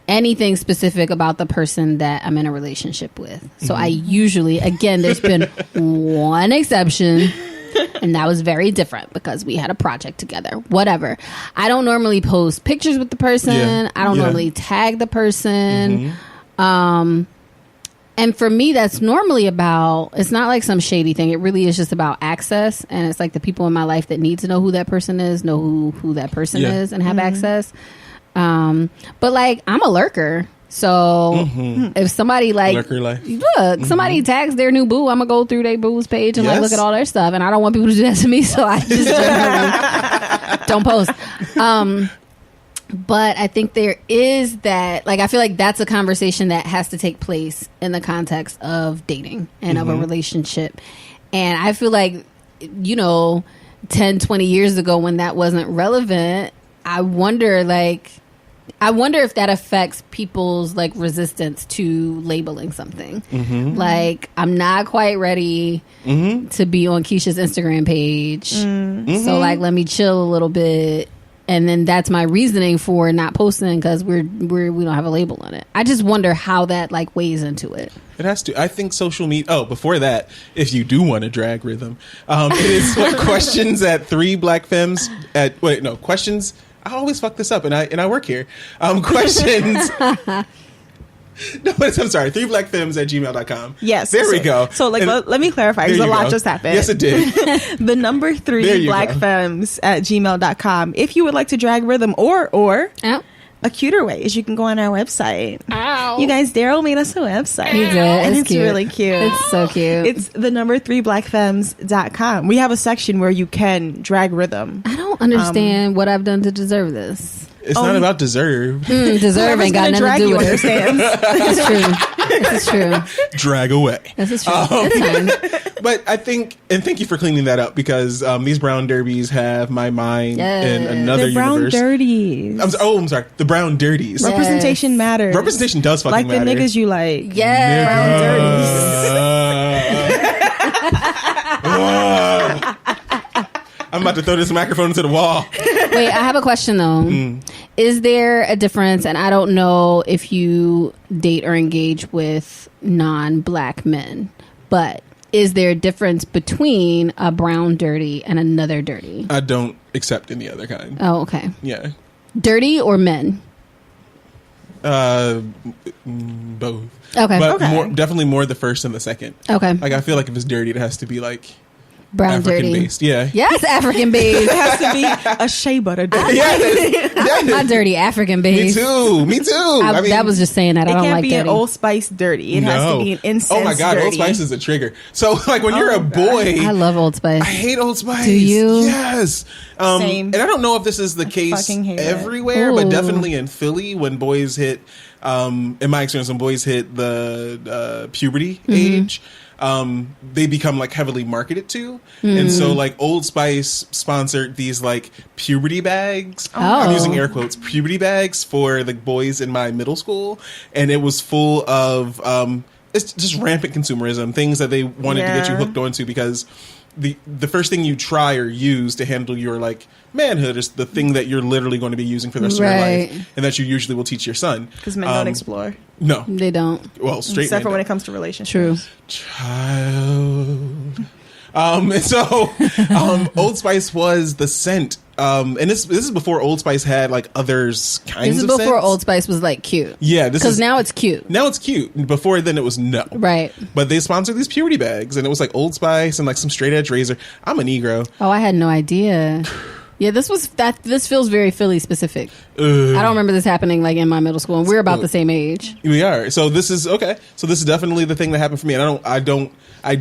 anything specific about the person that I'm in a relationship with. So I usually, again, there's been one exception, and that was very different because we had a project together. Whatever. I don't normally post pictures with the person. Yeah. I don't normally tag the person. And for me, that's normally about, it's not like some shady thing. It really is just about access. And it's like the people in my life that need to know who that person is, know who that person is and have access. But like, I'm a lurker. So if somebody like, Lurker life. look, somebody tags their new boo, I'm gonna go through their boo's page and like look at all their stuff. And I don't want people to do that to me. So I just generally don't post. But I think there is that, like, I feel like that's a conversation that has to take place in the context of dating and of a relationship. And I feel like, you know, 10, 20 years ago when that wasn't relevant, I wonder, like, I wonder if that affects people's like resistance to labeling something. Mm-hmm. Like, I'm not quite ready to be on Keisha's Instagram page. Mm-hmm. So like, let me chill a little bit. And then that's my reasoning for not posting because we don't have a label on it. I just wonder how that like weighs into it. It has to. I think social media. Oh, before that, if you do want to drag rhythm, it is questions at 3 Black Femmes at questions. I always fuck this up, and I work here. Questions. No, I'm sorry. 3blackfemmes@gmail.com. Yes. There we go. So, like, let me clarify, because a lot just happened. Yes, it did. The number 3 blackfemmes@gmail.com. If you would like to drag rhythm or Oh. a cuter way is you can go on our website. Ow. You guys, Darryl made us a website. He did. And it's cute. really cute. It's so cute. It's the number 3blackfemmes.com. We have a section where you can drag rhythm. I don't understand what I've done to deserve this. It's not about deserve. Deserve ain't got nothing to do with it. It's true. This is true. Drag away. This is true. It's fine. But I think, and thank you for cleaning that up, because these brown derbies have my mind in another The brown universe. dirties. I'm sorry. The brown dirties. Right. Representation matters. Representation does fucking like matter. the niggas you like. Nigga. I'm about to throw this microphone into the wall. Wait, I have a question though. Is there a difference? And I don't know if you date or engage with non-black men, but is there a difference between a brown dirty and another dirty? I don't accept any other kind. Oh, okay. Yeah. Dirty or men? Both. Okay. But Okay. definitely more the first and the second. Okay. Like, I feel like if it's dirty, it has to be like Brown African dirty. based. Yeah. Yes, African based. It has to be a shea butter dirty. My dirty African Me based. too. Me too. I mean, that was just saying that. I It don't can't like be dirty. an Old Spice dirty. It has to be an incense Oh my God, dirty. Old Spice is a trigger. So like when you're a boy, I love Old Spice. I hate Old Spice. Do you? Yes. Same. And I don't know if this is the case fucking hate it. everywhere, Ooh. but definitely in Philly when boys hit, in my experience, when boys hit the puberty age, they become like heavily marketed to. And so like Old Spice sponsored these like puberty bags. I'm using air quotes, puberty bags for the boys in my middle school. And it was full of, it's just rampant consumerism, things that they wanted to get you hooked onto, because the first thing you try or use to handle your like manhood is the thing that you're literally going to be using for the rest of your life, and that you usually will teach your son. Because men don't explore. No, They don't. well, straight Except men for when don't. it comes to relationships. True. Child. And so Old Spice was the scent. And this is before Old Spice had like others kinds This is of before scents. Old Spice was like cute. Yeah, this Because is now it's cute. now it's cute. Before then it was no. Right. But they sponsored these purity bags, and it was like Old Spice and like some straight edge razor. I'm a Negro. Oh, I had no idea. Yeah, this feels very Philly specific. I don't remember this happening like in my middle school, and we're about the same age. We are. So this is okay. So this is definitely the thing that happened for me. And I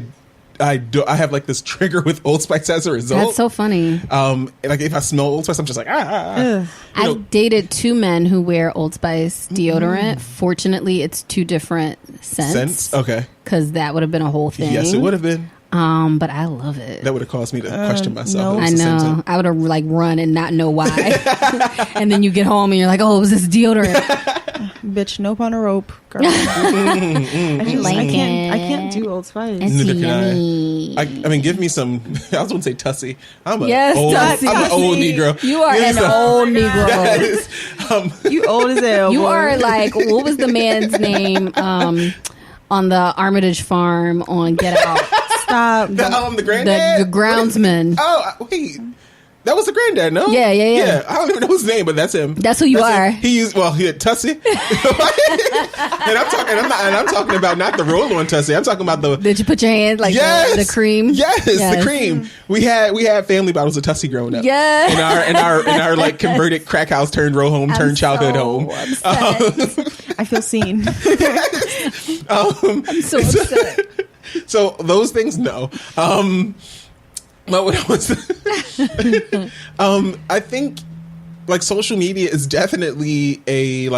have like this trigger with Old Spice as a result. That's so funny. Like if I smell Old Spice, I'm just like I dated 2 men who wear Old Spice deodorant. Fortunately, it's 2 different scents. Scents. Okay. Because that would have been a whole thing. Yes, it would have been. But I love it. That would have caused me to question myself. no. It I was the same know. thing. I would have like run and not know why. And then you get home and you're like, oh, it was this deodorant. Bitch, nope on a rope, girl. I can't do Old Spice. It's Neither can I. yummy. I mean, give me some. I was going to say Tussie. I'm Yes, Tussie. I'm an old Negro. You are Give me an some- old Negro. Yes. You old as hell. You boy. are like, what was the man's name on the Armitage farm on Get Out? Stop. The granddad. The groundsman. Oh wait, that was the granddad. No. Yeah. I don't even know his name, but that's him. That's who you are. Him. He had Tussie. and I'm talking about not the roll-on Tussie. I'm talking about the. Did you put your hand like the cream? Yes, the cream. We had family bottles of Tussie growing up. Yes. in our like converted crack house turned row home turned childhood home. Upset. I feel seen. I'm so upset. So those things, no. But what was I think like social media is definitely a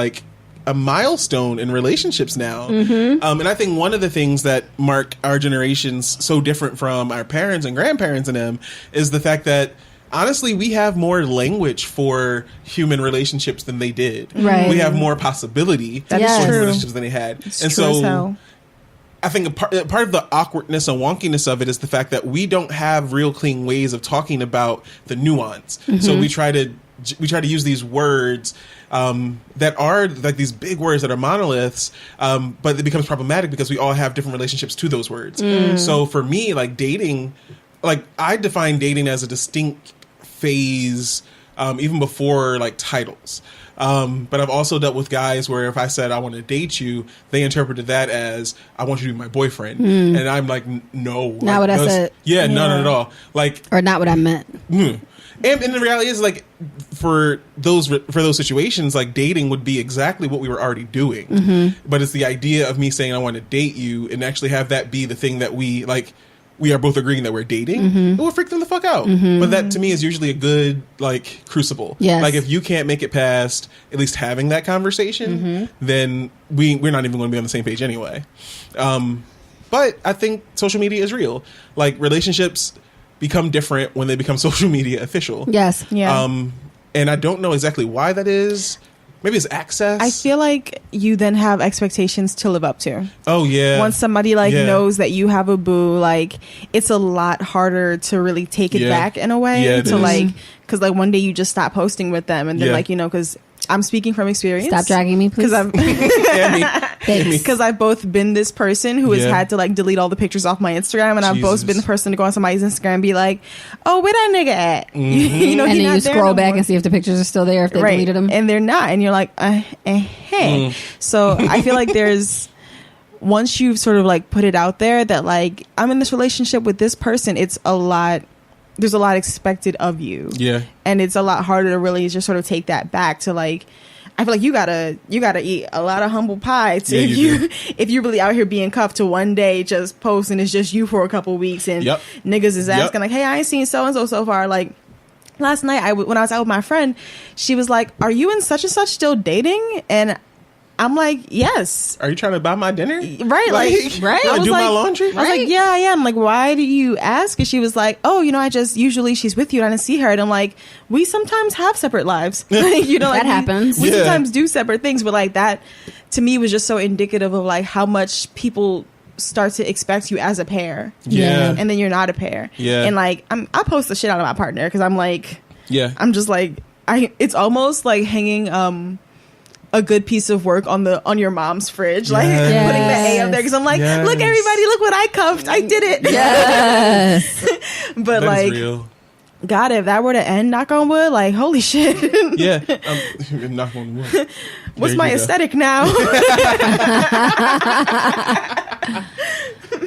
milestone in relationships now. And I think one of the things that mark our generations so different from our parents and grandparents and them is the fact that honestly, we have more language for human relationships than they did. Right. We have more possibility for is human true. relationships than they had. It's and true as so hell. I think a part of the awkwardness and wonkiness of it is the fact that we don't have real clean ways of talking about the nuance. So we try to use these words that are like these big words that are monoliths, but it becomes problematic because we all have different relationships to those words. So for me, like dating, like I define dating as a distinct phase, even before like titles. But I've also dealt with guys where if I said I want to date you, they interpreted that as I want you to be my boyfriend, and I'm like, no, Not what I said. Yeah, no, not at all. Like, Or not what I meant. and the reality is, like, for those situations, like dating would be exactly what we were already doing. But it's the idea of me saying I want to date you and actually have that be the thing that we like. We are both agreeing that we're dating, it will freak them the fuck out. But that to me is usually a good like crucible. Yes. Like if you can't make it past at least having that conversation, then we're not even going to be on the same page anyway. But I think social media is real. Like relationships become different when they become social media official. Yes. Yeah. And I don't know exactly why that is. Maybe it's access. I feel like you then have expectations to live up to. Oh yeah. Once somebody like knows that you have a boo, like it's a lot harder to really take it back in a way. Yeah, it to is. like, because like one day you just stop posting with them, and then Yeah. like because I'm speaking from experience. Stop dragging me, please. Because I'm Thanks. because I've both been this person who has Yeah. had to like delete all the pictures off my Instagram, and I've both Jesus. been the person to go on somebody's Instagram and be like, "Oh, where that nigga at?" you know, And he then not you there scroll no back more. and see if the pictures are still there, if they deleted them. And they're not, and you're like, hey. So I feel like there's once you've sort of like put it out there that like I'm in this relationship with this person, it's a lot. There's a lot expected of you, Yeah. and it's a lot harder to really just sort of take that back to like. I feel like you gotta eat a lot of humble pie to Yeah, if you're really out here being cuffed to one day just post and it's just you for a couple weeks and Yep. niggas is asking Yep. like, hey, I ain't seen so and so far. Like last night, when I was out with my friend, she was like, "Are you and such still dating?" And I'm like, "Yes." Are you trying to buy my dinner? Right, like, right. I was Do like, my laundry? I was like, "Yeah, I am." Like, why do you ask? And she was like, "Oh, I just usually she's with you and I didn't see her." And I'm like, "We sometimes have separate lives, like, like That happens. We Yeah. sometimes do separate things, but like that to me was just so indicative of like how much people start to expect you as a pair, Yeah. and then you're not a pair, Yeah. And like I post the shit out of my partner because I'm like. Yeah. I'm just like it's almost like hanging a good piece of work on your mom's fridge, like Yes. putting the A up there because I'm like, Yes. look everybody, look what I cuffed, I did it. Yes. But That like, is real. God, if that were to end, knock on wood, like holy shit. Yeah. Knock on wood. What's There my you go. aesthetic now?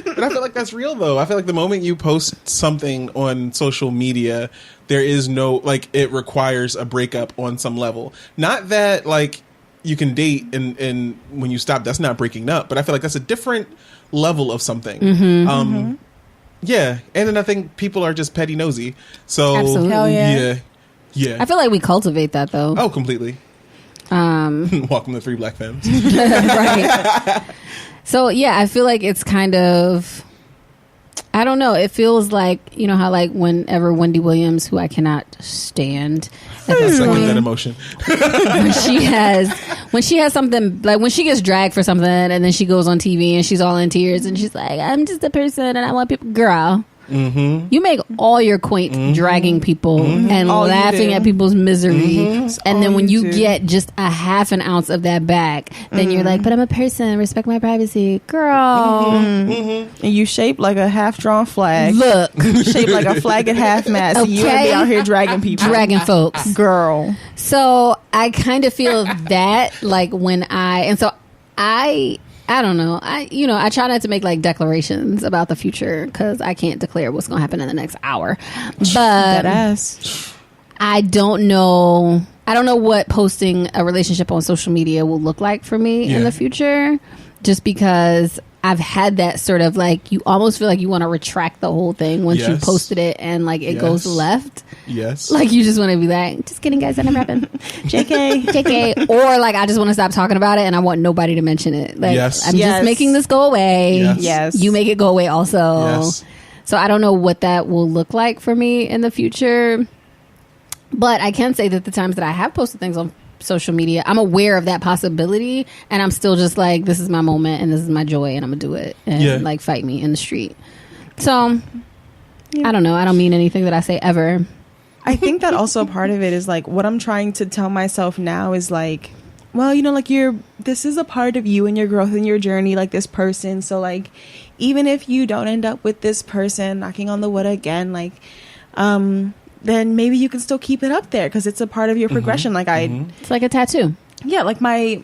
But I feel like that's real though. I feel like the moment you post something on social media, there is no like it requires a breakup on some level. Not that like you can date and when you stop, that's not breaking up. But I feel like that's a different level of something. Yeah, and then I think people are just petty nosy. So Absolutely. Hell yeah. yeah. I feel like we cultivate that though. Oh, completely. Welcome to Three Black Femmes. Right. So yeah, I feel like it's kind of, I don't know. It feels like, how like whenever Wendy Williams, who I cannot stand at this Second that point, emotion. when she has something, like when she gets dragged for something and then she goes on TV and she's all in tears and she's like, I'm just a person and I want people, girl. You make all your point dragging people and All you laughing do. at people's misery, and all then when you you do. get just a half an ounce of that back, then you're like, "But I'm a person, respect my privacy, girl." And you shaped like a half-drawn flag. Look, Shaped like a flag at half-mast. And you want to Okay. be out here dragging people. dragging folks. Girl. So I kind of feel that, like I don't know. I try not to make like declarations about the future because I can't declare what's going to happen in the next hour. That But ass. I don't know. I don't know what posting a relationship on social media will look like for me in Yeah. the future, just because I've had that sort of like, you almost feel like you want to retract the whole thing once you Yes. posted it and like it goes Yes. left. Yes. Like you just want to be like, just kidding, guys, that never happened. JK. Or like I just want to stop talking about it and I want nobody to mention it. Like Yes. I'm Yes. just making this go away. Yes. Yes. You make it go away also. Yes. So I don't know what that will look like for me in the future. But I can say that the times that I have posted things on social media, I'm aware of that possibility, and I'm still just like, this is my moment and this is my joy, and I'm gonna do it, and like fight me in the street. So I don't know. I don't mean anything that I say ever. I think that also part of it is like what I'm trying to tell myself now is like, well, you know, like this is a part of you and your growth and your journey, like this person. So like, even if you don't end up with this person, knocking on the wood again, like, then maybe you can still keep it up there because it's a part of your progression. Like it's like a tattoo. Yeah. Like I've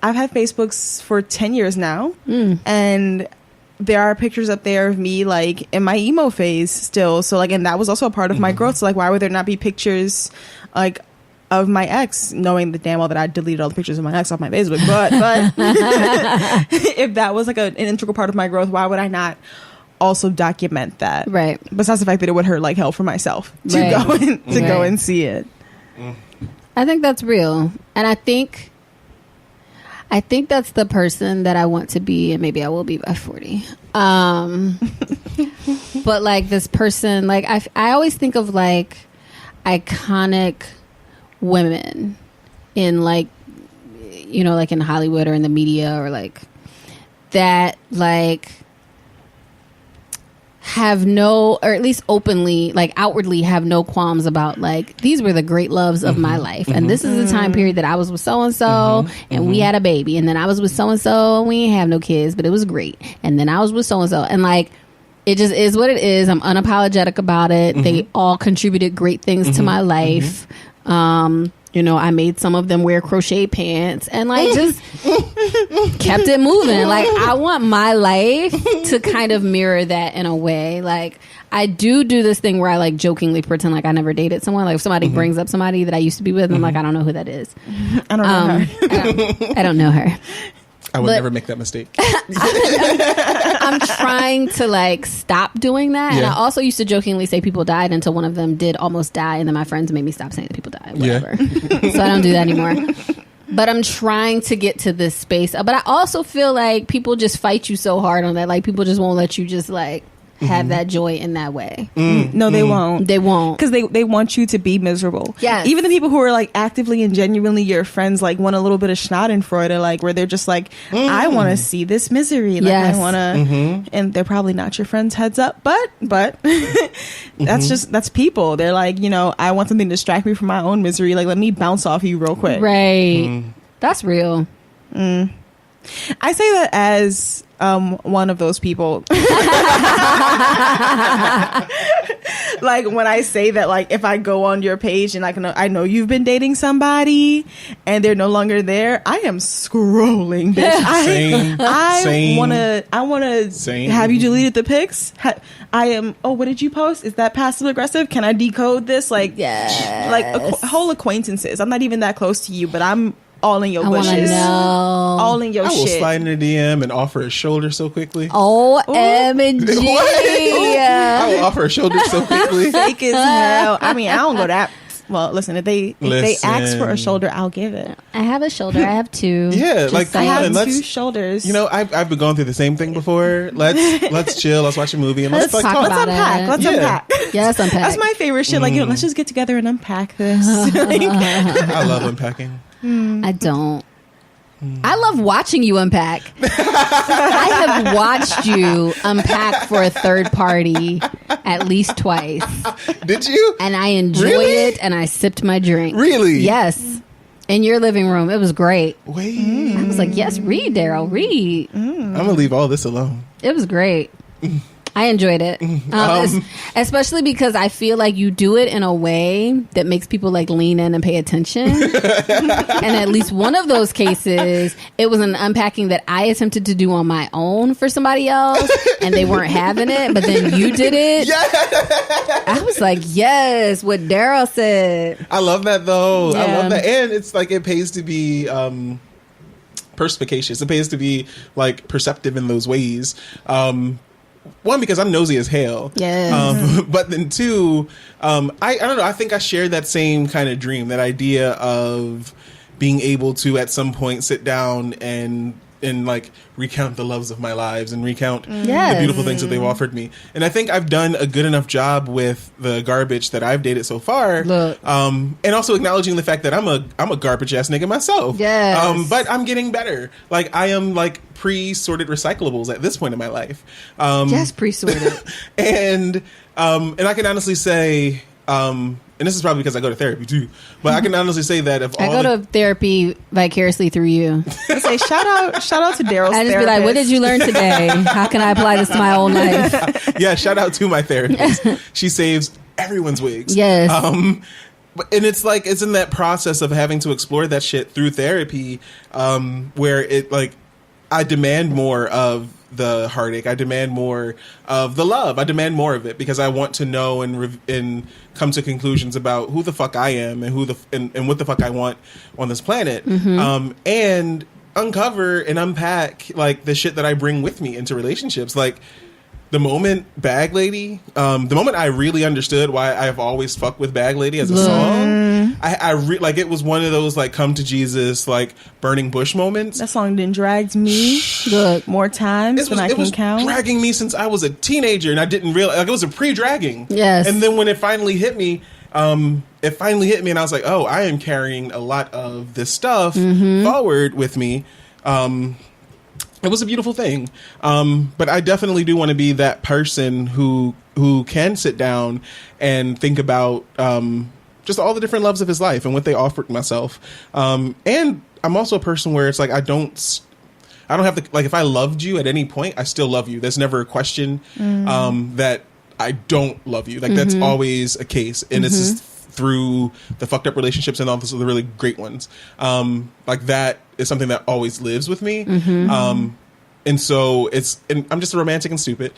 had Facebooks for 10 years now, and there are pictures up there of me like in my emo phase still. So like, and that was also a part of my growth. So like, why would there not be pictures like of my ex, knowing the damn well that I deleted all the pictures of my ex off my Facebook? But if that was like an integral part of my growth, why would I not also document that? Right. Besides the fact that it would hurt like hell for myself to go and see it. I think that's real. And I think that's the person that I want to be, and maybe I will be by 40. But like this person, like I always think of like iconic women in like, you know, like in Hollywood or in the media or like that, like have no, or at least openly, like outwardly have no qualms about like, these were the great loves of my life. And this is the time period that I was with so-and-so and we had a baby. And then I was with so-and-so and we didn't have no kids, but it was great. And then I was with so-and-so. And like, it just is what it is. I'm unapologetic about it. They all contributed great things to my life. You know, I made some of them wear crochet pants and like just kept it moving. Like I want my life to kind of mirror that in a way. Like I do this thing where I like jokingly pretend like I never dated someone. Like if somebody brings up somebody that I used to be with, I'm like, I don't know who that is. I don't know her. I don't know her. I would never make that mistake. I'm trying to like stop doing that. And I also used to jokingly say people died until one of them did almost die. And then my friends made me stop saying that people died. Whatever. So I don't do that anymore. But I'm trying to get to this space. But I also feel like people just fight you so hard on that. Like people just won't let you just like have that joy in that way. No, they won't. They won't. Because they want you to be miserable. Yes. Even the people who are like actively and genuinely your friends like want a little bit of Schadenfreude, like where they're just like, I want to see this misery. Like I want to, and they're probably not your friends, heads up, but that's people. They're like, you know, I want something to distract me from my own misery. Like, let me bounce off you real quick. Right. That's real. I say that as one of those people. Like when I say that, like if I go on your page and I know you've been dating somebody and they're no longer there, I am scrolling, bitch. I wanna have you deleted the pics? I am. Oh, what did you post? Is that passive aggressive? Can I decode this? Like, whole acquaintances. I'm not even that close to you, but I'm all in your bushes. All in your shit. I will slide in a DM and offer a shoulder so quickly. OMG. I will offer a shoulder so quickly. Fake as hell. I mean, I don't go that. Well, listen, if they ask for a shoulder, I'll give it. I have a shoulder. I have two. Yeah, like I have two shoulders. You know, I've been going through the same thing before. Let's chill. Let's watch a movie and let's talk about unpack. Let's unpack. Yeah, let's unpack. That's my favorite shit. Like, you know, let's just get together and unpack this. I love unpacking. I don't. I love watching you unpack. I have watched you unpack for a third party at least twice. Did you? And I enjoyed it, and I sipped my drink. Really? Yes. In your living room. It was great. Wait. I was like, yes, read, Darryl, read. I'm going to leave all this alone. It was great. I enjoyed it. Especially because I feel like you do it in a way that makes people like lean in and pay attention. And at least one of those cases, it was an unpacking that I attempted to do on my own for somebody else and they weren't having it, but then you did it. Yeah. I was like, yes, what Darryl said. I love that though. Yeah. I love that. And it's like, it pays to be perspicacious. It pays to be like perceptive in those ways. One, because I'm nosy as hell. Yeah. But then two, I don't know. I think I share that same kind of dream, that idea of being able to at some point sit down and and like recount the loves of my lives and recount Yes. the beautiful things that they've offered me. And I think I've done a good enough job with the garbage that I've dated so far. Look. And also acknowledging the fact that I'm a garbage ass nigga myself. Yes. But I'm getting better. Like I am like pre-sorted recyclables at this point in my life. Yes, pre-sorted. And I can honestly say, and this is probably because I go to therapy too, but I can honestly say that if I go to therapy vicariously through you. I say shout out to Darryl's I just therapist. be like, what did you learn today? How can I apply this to my own life? Yeah, shout out to my therapist. She saves everyone's wigs. Yes. And it's like, it's in that process of having to explore that shit through therapy, where it like, I demand more of the heartache. I demand more of the love. I demand more of it because I want to know and come to conclusions about who the fuck I am and and what the fuck I want on this planet. And uncover and unpack like the shit that I bring with me into relationships. Like the moment Bag Lady, the moment I really understood why I've always fucked with Bag Lady as a song, like it was one of those like come to Jesus, like burning bush moments. That song done dragged me more times than I can count. It was dragging me since I was a teenager, and I didn't realize like it was a pre-dragging. Yes. And then when it finally hit me, and I was like, oh, I am carrying a lot of this stuff forward with me. It was a beautiful thing. But I definitely do want to be that person who can sit down and think about just all the different loves of his life and what they offered myself. And I'm also a person where it's like I don't have to, like, if I loved you at any point, I still love you. There's never a question that I don't love you. Like that's always a case. And it's just through the fucked up relationships and also the really great ones. Like that is something that always lives with me. And so and I'm just a romantic and stupid.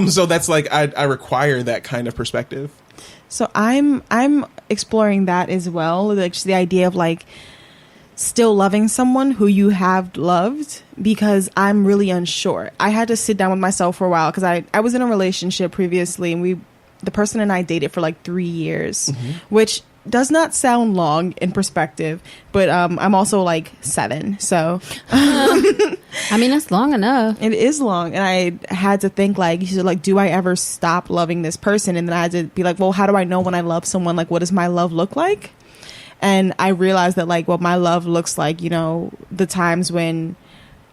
So that's like, I require that kind of perspective. So I'm exploring that as well. Like just the idea of like still loving someone who you have loved, because I'm really unsure. I had to sit down with myself for a while because I was in a relationship previously, and the person and I dated for like 3 years, which does not sound long in perspective, but I'm also like 7, so I mean, that's long enough. it is long. And I had to think like, do I ever stop loving this person? And then I had to be like, well, how do I know when I love someone? Like, what does my love look like? And I realized that like, what my love looks like, you know, the times when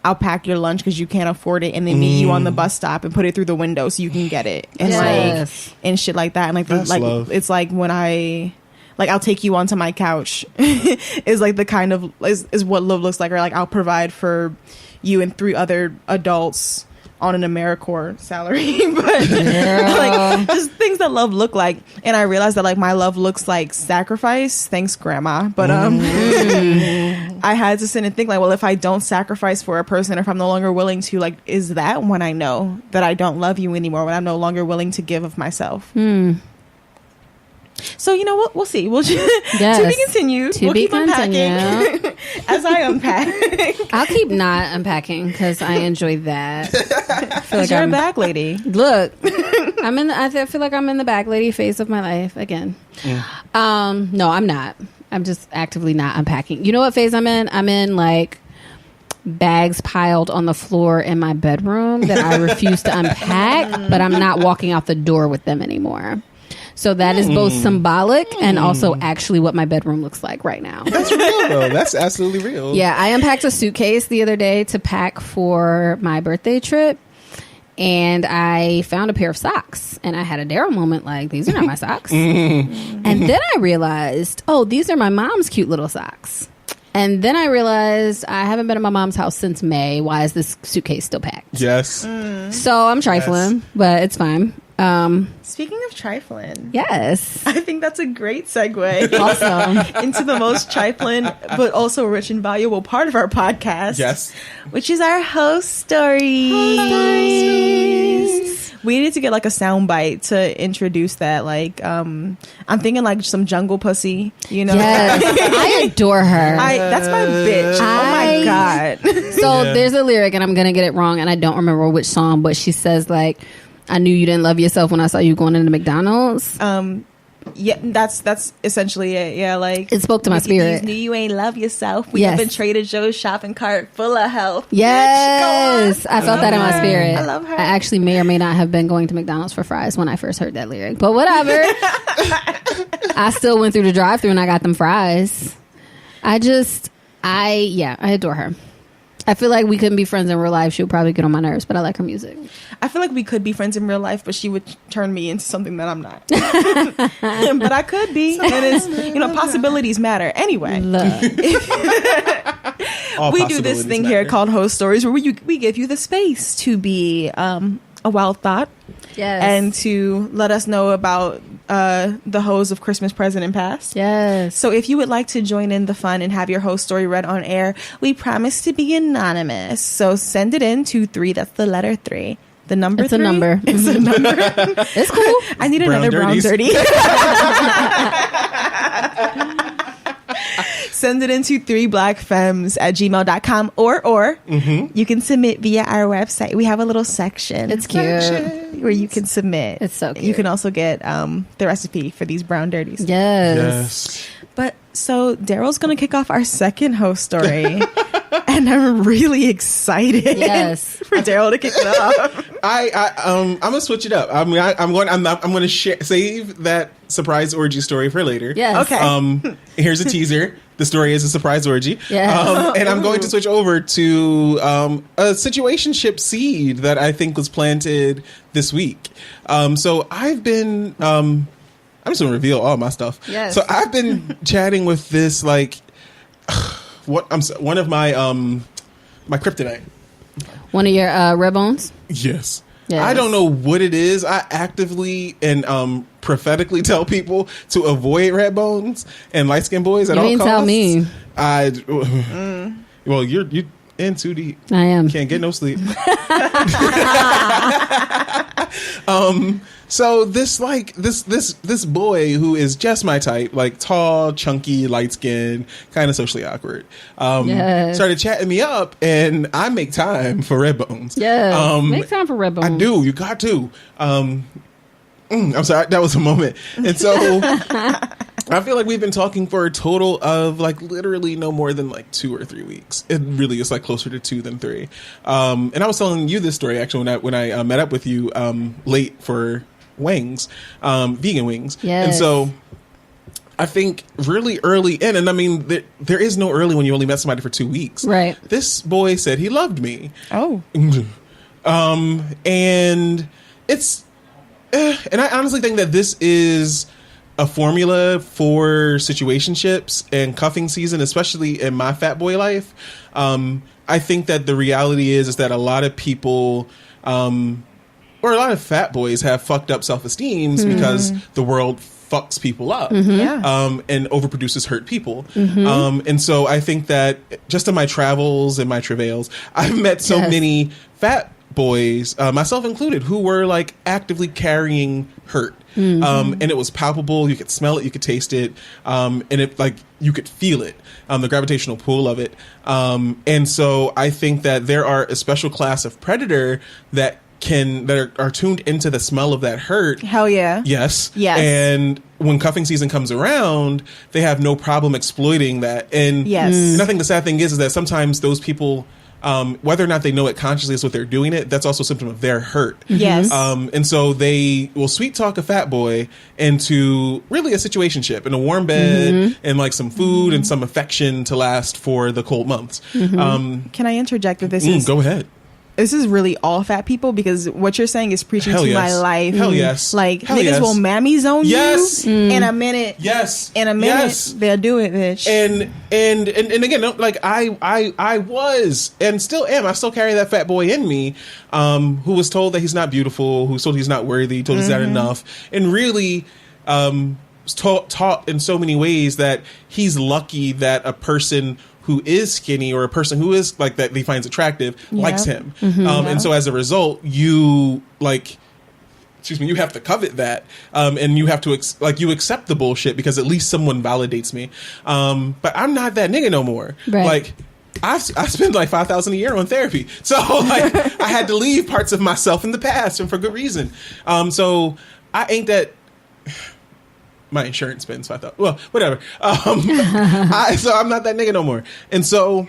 I'll pack your lunch because you can't afford it, and then meet you on the bus stop and put it through the window so you can get it, and like and shit like that. And like love. It's like when I'll take you onto my couch is like the kind of is what love looks like. Or like I'll provide for you and 3 other adults on an AmeriCorps salary, but like just things that love look like. And I realized that like my love looks like sacrifice. Thanks, Grandma. But I had to sit and think like, well, if I don't sacrifice for a person, or if I'm no longer willing to, like, is that when I know that I don't love you anymore? When I'm no longer willing to give of myself? So, you know, we'll see. We'll to be continued. We'll keep unpacking as I unpack. I'll keep not unpacking because I enjoy that. I feel like you're a bag lady. Look, I feel like I'm in the bag lady phase of my life again. No, I'm not. I'm just actively not unpacking. You know what phase I'm in? I'm in like bags piled on the floor in my bedroom that I refuse to unpack, but I'm not walking out the door with them anymore. So that is both symbolic and also actually what my bedroom looks like right now. That's real, though. That's absolutely real. Yeah, I unpacked a suitcase the other day to pack for my birthday trip, and I found a pair of socks, and I had a Darryl moment like, these are not my socks. And then I realized, oh, these are my mom's cute little socks. And then I realized I haven't been at my mom's house since May. Why is this suitcase still packed? Yes. So I'm trifling, but it's fine. Speaking of trifling, yes, I think that's a great segue awesome into the most trifling but also rich and valuable part of our podcast. Yes, which is our host stories. We needed to get like a sound bite to introduce that. Like, I'm thinking like some Jungle Pussy, you know? Yes, I adore her. That's my bitch. Oh my God. So there's a lyric, and I'm going to get it wrong, and I don't remember which song, but she says like, I knew you didn't love yourself when I saw you going into McDonald's. Yeah, that's essentially it. Yeah, like It spoke to my spirit. Knew you ain't love yourself. We Yes. have been Trader Joe's shopping cart full of health. Yes, I felt that in my spirit. I love her. I actually may or may not have been going to McDonald's for fries when I first heard that lyric, but whatever. I still went through the drive-thru and I got them fries. I adore her. I feel like we couldn't be friends in real life. She would probably get on my nerves, but I like her music. I feel like we could be friends in real life, but she would turn me into something that I'm not. But I could be, and it's possibilities matter. Anyway, we do this thing here called Host Stories, where we give you the space to be a wild thought, Yes. and to let us know about the hoes of Christmas present and past. Yes. So if you would like to join in the fun and have your host story read on air, we promise to be anonymous. So send it in to 3. That's the letter 3. The number It's 3. a number. It's a number. It's cool. I need Brown another brown dirties. dirty. Send it into 3blackfemmes@gmail.com or you can submit via our website. We have a little section. It's cute. Where you can submit. It's so cute. You can also get the recipe for these brown dirties. Yes. But so Daryl's going to kick off our second host story. And I'm really excited Yes. for Darryl to kick it off. I'm gonna switch it up. I'm gonna save that surprise orgy story for later. Yes. Okay. Here's a teaser. The story is a surprise orgy. Yes. And I'm going to switch over to a situationship seed that I think was planted this week. So I've been I'm just gonna reveal all my stuff. Yes. So I've been chatting with this one of my my kryptonite. One of your red bones? Yes. Yes. I don't know what it is. I actively and prophetically tell people to avoid red bones and light skinned boys at You all ain't costs. tell me. Well, you're in too deep. I am. Can't get no sleep. So this boy who is just my type, like tall, chunky, light skinned, kind of socially awkward, Yes. started chatting me up, and I make time for red bones. Yeah. Make time for red bones. I do. You got to. I'm sorry. That was a moment. And so I feel like we've been talking for a total of literally no more than 2 or 3 weeks. It really is closer to 2 than 3. And I was telling you this story actually when I met up with you late for wings, vegan wings. Yes. And so I think really early in, and I mean, there is no early when you only met somebody for 2 weeks. Right. This boy said he loved me. Oh. And it's, and I honestly think that this is a formula for situationships and cuffing season, especially in my fat boy life. I think that the reality is that a lot of people, or a lot of fat boys have fucked up self-esteems because the world fucks people up, Yeah. and overproduces hurt people. And so I think that just in my travels and my travails, I've met so many fat boys, myself included, who were actively carrying hurt. And it was palpable. You could smell it, you could taste it, and it you could feel it, the gravitational pull of it. And so I think that there are a special class of predator that are tuned into the smell of that hurt. Hell yeah. Yes. Yes. And when cuffing season comes around, they have no problem exploiting that. And, Yes. and I think the sad thing is that sometimes those people, whether or not they know it consciously is what they're doing it, that's also a symptom of their hurt. Yes. And so they will sweet talk a fat boy into really a situationship and a warm bed and some food and some affection to last for the cold months. Can I interject that this Go ahead. this is really all fat people, because what you're saying is preaching Hell to yes. my life. Hell yes. Hell Niggas yes. will mammy zone Yes. you in a minute. Yes. In a minute, Yes. they'll do it, bitch. And again, I was and still am. I still carry that fat boy in me, who was told that he's not beautiful, who was told he's not worthy, told he's not enough, and really was taught in so many ways that he's lucky that a person who is skinny or a person who is that he finds attractive likes him. And so as a result, you you have to covet that, and you have to you accept the bullshit because at least someone validates me. But I'm not that nigga no more. Right. I spend $5,000 a year on therapy, so I had to leave parts of myself in the past, and for good reason. So I ain't that. my insurance been. So I thought, well, whatever. So I'm not that nigga no more. And so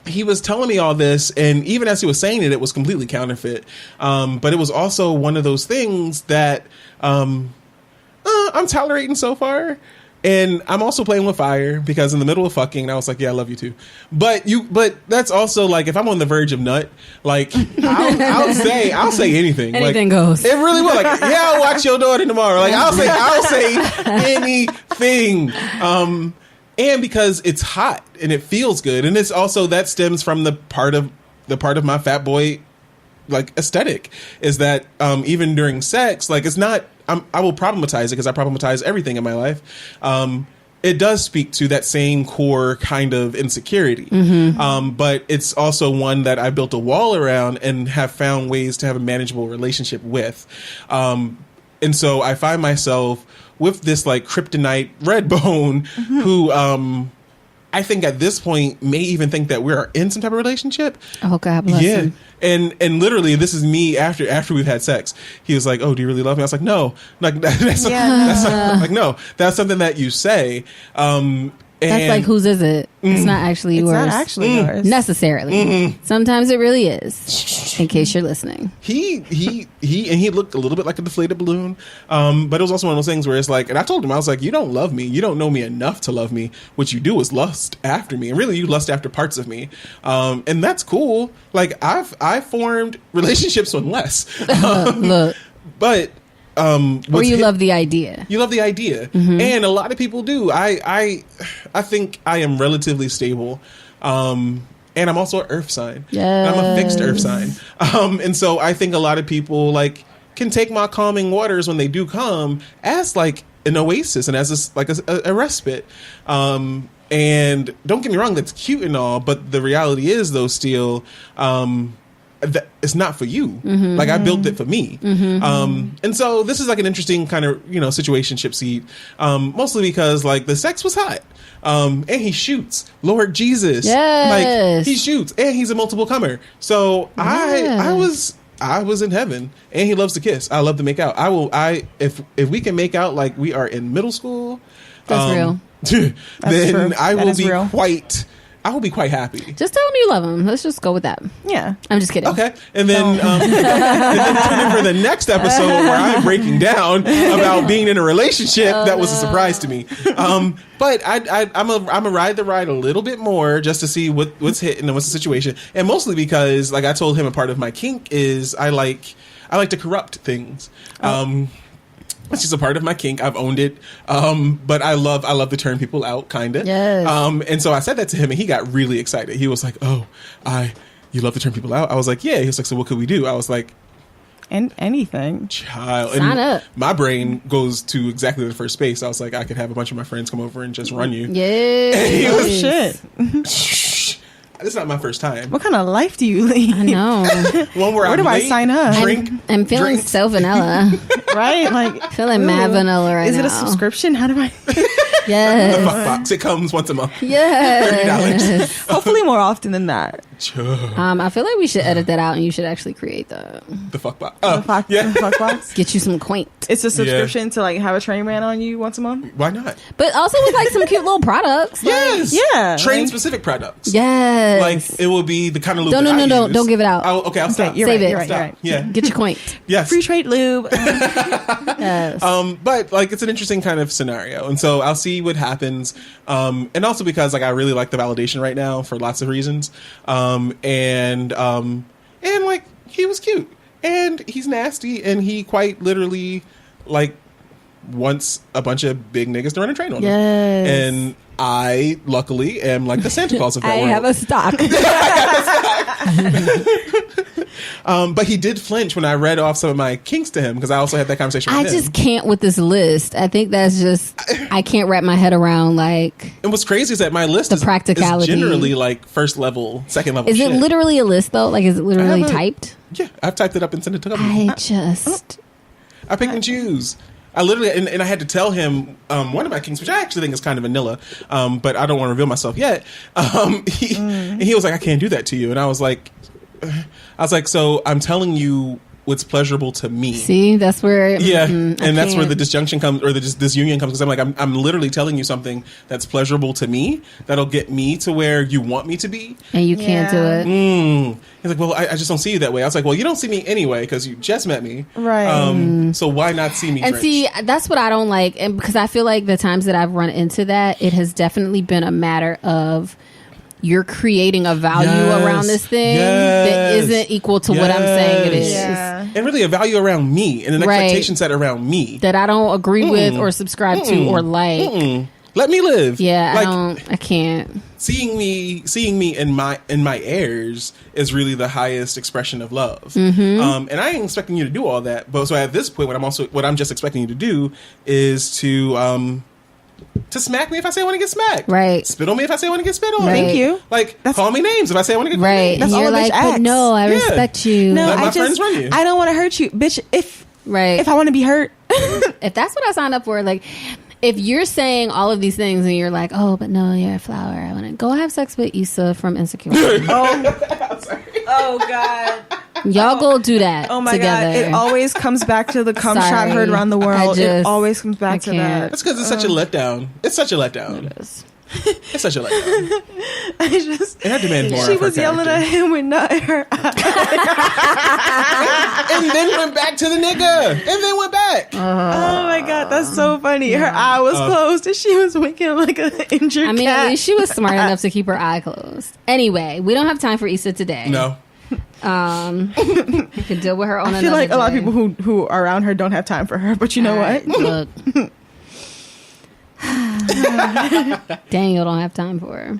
he was telling me all this, and even as he was saying it, it was completely counterfeit. But it was also one of those things that I'm tolerating so far. And I'm also playing with fire because in the middle of fucking, I was like, yeah, I love you too. But that's also like, if I'm on the verge of nut, like I'll say anything. Anything like, goes. It really will. Like, yeah, I'll watch your daughter tomorrow. Like I'll say anything. And because it's hot and it feels good. And it's also, that stems from the part of my fat boy, like, aesthetic, is that even during sex, like, it's not, I will problematize it because I problematize everything in my life. It does speak to that same core kind of insecurity. But it's also one that I built a wall around and have found ways to have a manageable relationship with. And so I find myself with this like kryptonite red bone who I think at this point may even think that we're in some type of relationship. Oh, God bless him. And literally, this is me after we've had sex. He was like, "Oh, do you really love me?" I was like, "No, that's no, that's something that you say." That's like, whose is it? It's not actually yours. It's not actually yours. Necessarily. Sometimes it really is, in case you're listening. He looked a little bit like a deflated balloon. But it was also one of those things where it's like, and I told him, I was like, you don't love me. You don't know me enough to love me. What you do is lust after me. And really, you lust after parts of me. And that's cool. Like, I've formed relationships with less. Look. But... or you love the idea. You love the idea. And a lot of people do. I think I am relatively stable. And I'm also an earth sign. Yes. I'm a fixed earth sign. And so I think a lot of people like can take my calming waters when they do come as like an oasis and as a respite. And don't get me wrong, that's cute and all, but the reality is though still, that it's not for you. Like I built it for me. And so this is like an interesting kind of, situationship seed. Mostly because like the sex was hot. And he shoots. Lord Jesus. Yes. Like he shoots and he's a multiple comer. So I was in heaven, and he loves to kiss. I love to make out. If we can make out like we are in middle school, that's real. Then true. I will be real. I will be quite happy. Just tell him you love him. Let's just go with that. Yeah. I'm just kidding. Okay. And then, and then tune in for the next episode where I'm breaking down about being in a relationship that was a surprise to me. But I'm a ride the ride a little bit more just to see what's hitting and what's the situation. And mostly because, like I told him, a part of my kink is I like to corrupt things. It's just a part of my kink. I've owned it. But I love to turn people out, kind of. Yes. And so I said that to him, and he got really excited. He was like, "Oh, you love to turn people out?" I was like, "Yeah." He was like, "So what could we do?" I was like, And anything. "Child." Sign up. My brain goes to exactly the first space. I was like, I could have a bunch of my friends come over and just run you. Yeah. Oh, shit. This is not my first time. What kind of life do you lead? I know. One where Where do I sign up? I'm feeling drink. so vanilla. Right? Like, Feeling mad vanilla right is now. it a subscription? How do I? The Yes. fuck box. It comes once a month. Yes. Hopefully more often than that. I feel like we should edit that out, and you should actually create that. The fuck box. The fuck box. Get you some quaint. It's a subscription to like have a train ran on you once a month. Why not? But also with like some cute little products. Yes. Yeah. Train specific products. Yes. Like it will be the kind of lube. No, that I use. don't give it out. Oh, okay, I'll stop. You're Save right, it. You're right. Stop. You're right. Yeah. Get your quaint. Yes. Free trade lube. Yes. But like it's an interesting kind of scenario, and so I'll see what happens. And also because like I really like the validation right now for lots of reasons. And like he was cute, and he's nasty, and he quite literally like wants a bunch of big niggas to run a train on him. Yes. And I luckily am like the Santa Claus of that I world. have a stock. But he did flinch when I read off some of my kinks to him because I also had that conversation with I him. just can't with this list. I think that's just I can't wrap my head around like. And what's crazy is that my list The is practicality. generally like first level, second level. Is shit. it literally a list though? Like is it literally have a- typed? Yeah, I've typed it up and sent it to him. I pick and choose. I literally, and I had to tell him one of my kinks, which I actually think is kind of vanilla, but I don't want to reveal myself yet. And he was like, "I can't do that to you," and I was like, "So I'm telling you what's pleasurable to me. See, that's where and that's where the disjunction comes, or the disunion comes, because I'm like, I'm literally telling you something that's pleasurable to me that'll get me to where you want me to be, and you can't do it. He's like, well, I just don't see you that way. I was like, well, you don't see me anyway because you just met me, right? So why not see me? And drenched? see, that's what I don't like, and because I feel like the times that I've run into that, it has definitely been a matter of you're creating a value around this thing that isn't equal to what I'm saying it is. Yeah. And really a value around me and an expectation set around me that I don't agree with or subscribe to or like. Let me live. Yeah, like, I can't. Seeing me in my airs is really the highest expression of love. And I ain't expecting you to do all that. But so at this point, what I'm just expecting you to do is to smack me if I say I want to get smacked. Right. Spit on me if I say I want to get spit on. Right. Thank you. Like, call me names if I say I want to get right. names. That's all you're like, but no, I respect you. No, Let my I friends run you. I don't want to hurt you, bitch. If I want to be hurt, if that's what I signed up for, like, if you're saying all of these things and you're like, oh, but no, you're a flower, I want to go have sex with Issa from Insecure. Oh God. Y'all go do that. Oh my together. God. It always comes back to the cum shot heard around the world. It always comes back to that. That's because it's such a letdown. It's such a letdown. It is. It's such a letdown. And I demand more. She of her was yelling at character. him with nut in her eye. And then went back to the nigga. And then went back. Oh my God, that's so funny. Her eye was closed and she was winking like an injured cat. I mean, at least she was smart enough to keep her eye closed. Anyway, we don't have time for Issa today. No. We could deal with her on I another feel like a lot of day. people who are around her don't have time for her, but you know what? Look. Daniel don't have time for her.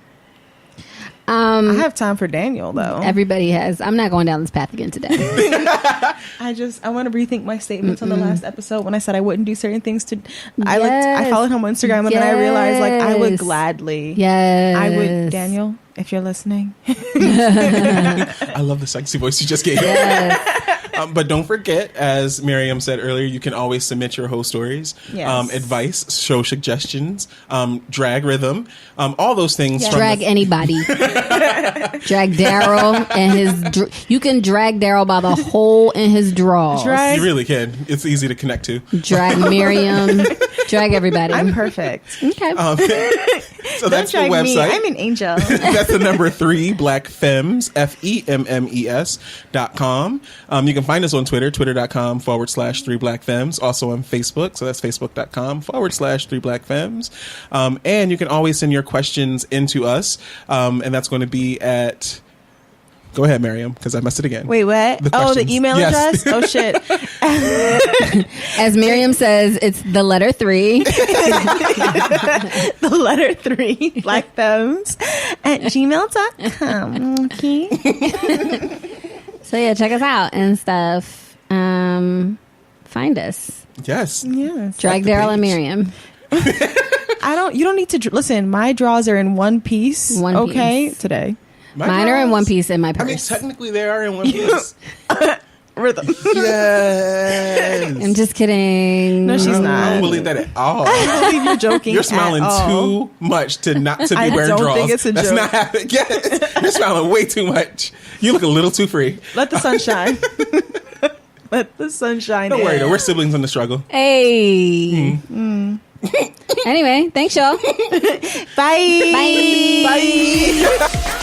I have time for Daniel though. Everybody has. I'm not going down this path again today. I want to rethink my statements on the last episode when I said I wouldn't do certain things to. I followed him on Instagram and then I realized like I would gladly. Yes, I would. Daniel, if you're listening. I love the sexy voice you just gave. Yes. But don't forget, as Miriam said earlier, you can always submit your host stories, Yes. advice, show suggestions, drag rhythm, all those things. Yes. From Drag anybody. Drag Darryl and his. You can drag Darryl by the hole in his drawers. You really can. It's easy to connect to. Drag Miriam. Drag everybody. I'm perfect. Okay. So that's the Don't drag me. website. I'm an angel. That's the number 3 Black Femmes FEMMES.com. You can find us on Twitter, twitter.com/3 Black Femmes. Also on Facebook, so that's facebook.com/3 Black Femmes. And you can always send your questions into us, and that's going to be at. Go ahead, Miriam, because I messed it again. Wait, what? The Oh, the questions. email Yes. address? Oh, shit. As Miriam says, it's the letter 3. The letter 3, blackfemmes at gmail.com. Okay. So yeah, check us out and stuff. Find us. Yes. Yes. Drag the Darryl and page. Miriam. You don't need to, listen, my draws are in one piece. One okay. piece. Today. Mine are in one piece in my purse. I mean, technically they are in one piece. Rhythm. Yes. I'm just kidding. No, she's I not. don't believe that at all. I believe you're joking. You're smiling at all. too much to be I wearing don't draws. think it's a That's joke. not happening. Yes. You're smiling way too much. You look a little too free. Let the sun shine. Let the sun shine. Don't in. worry though. We're siblings in the struggle. Hey. Anyway, thanks y'all. Bye. Bye. Bye.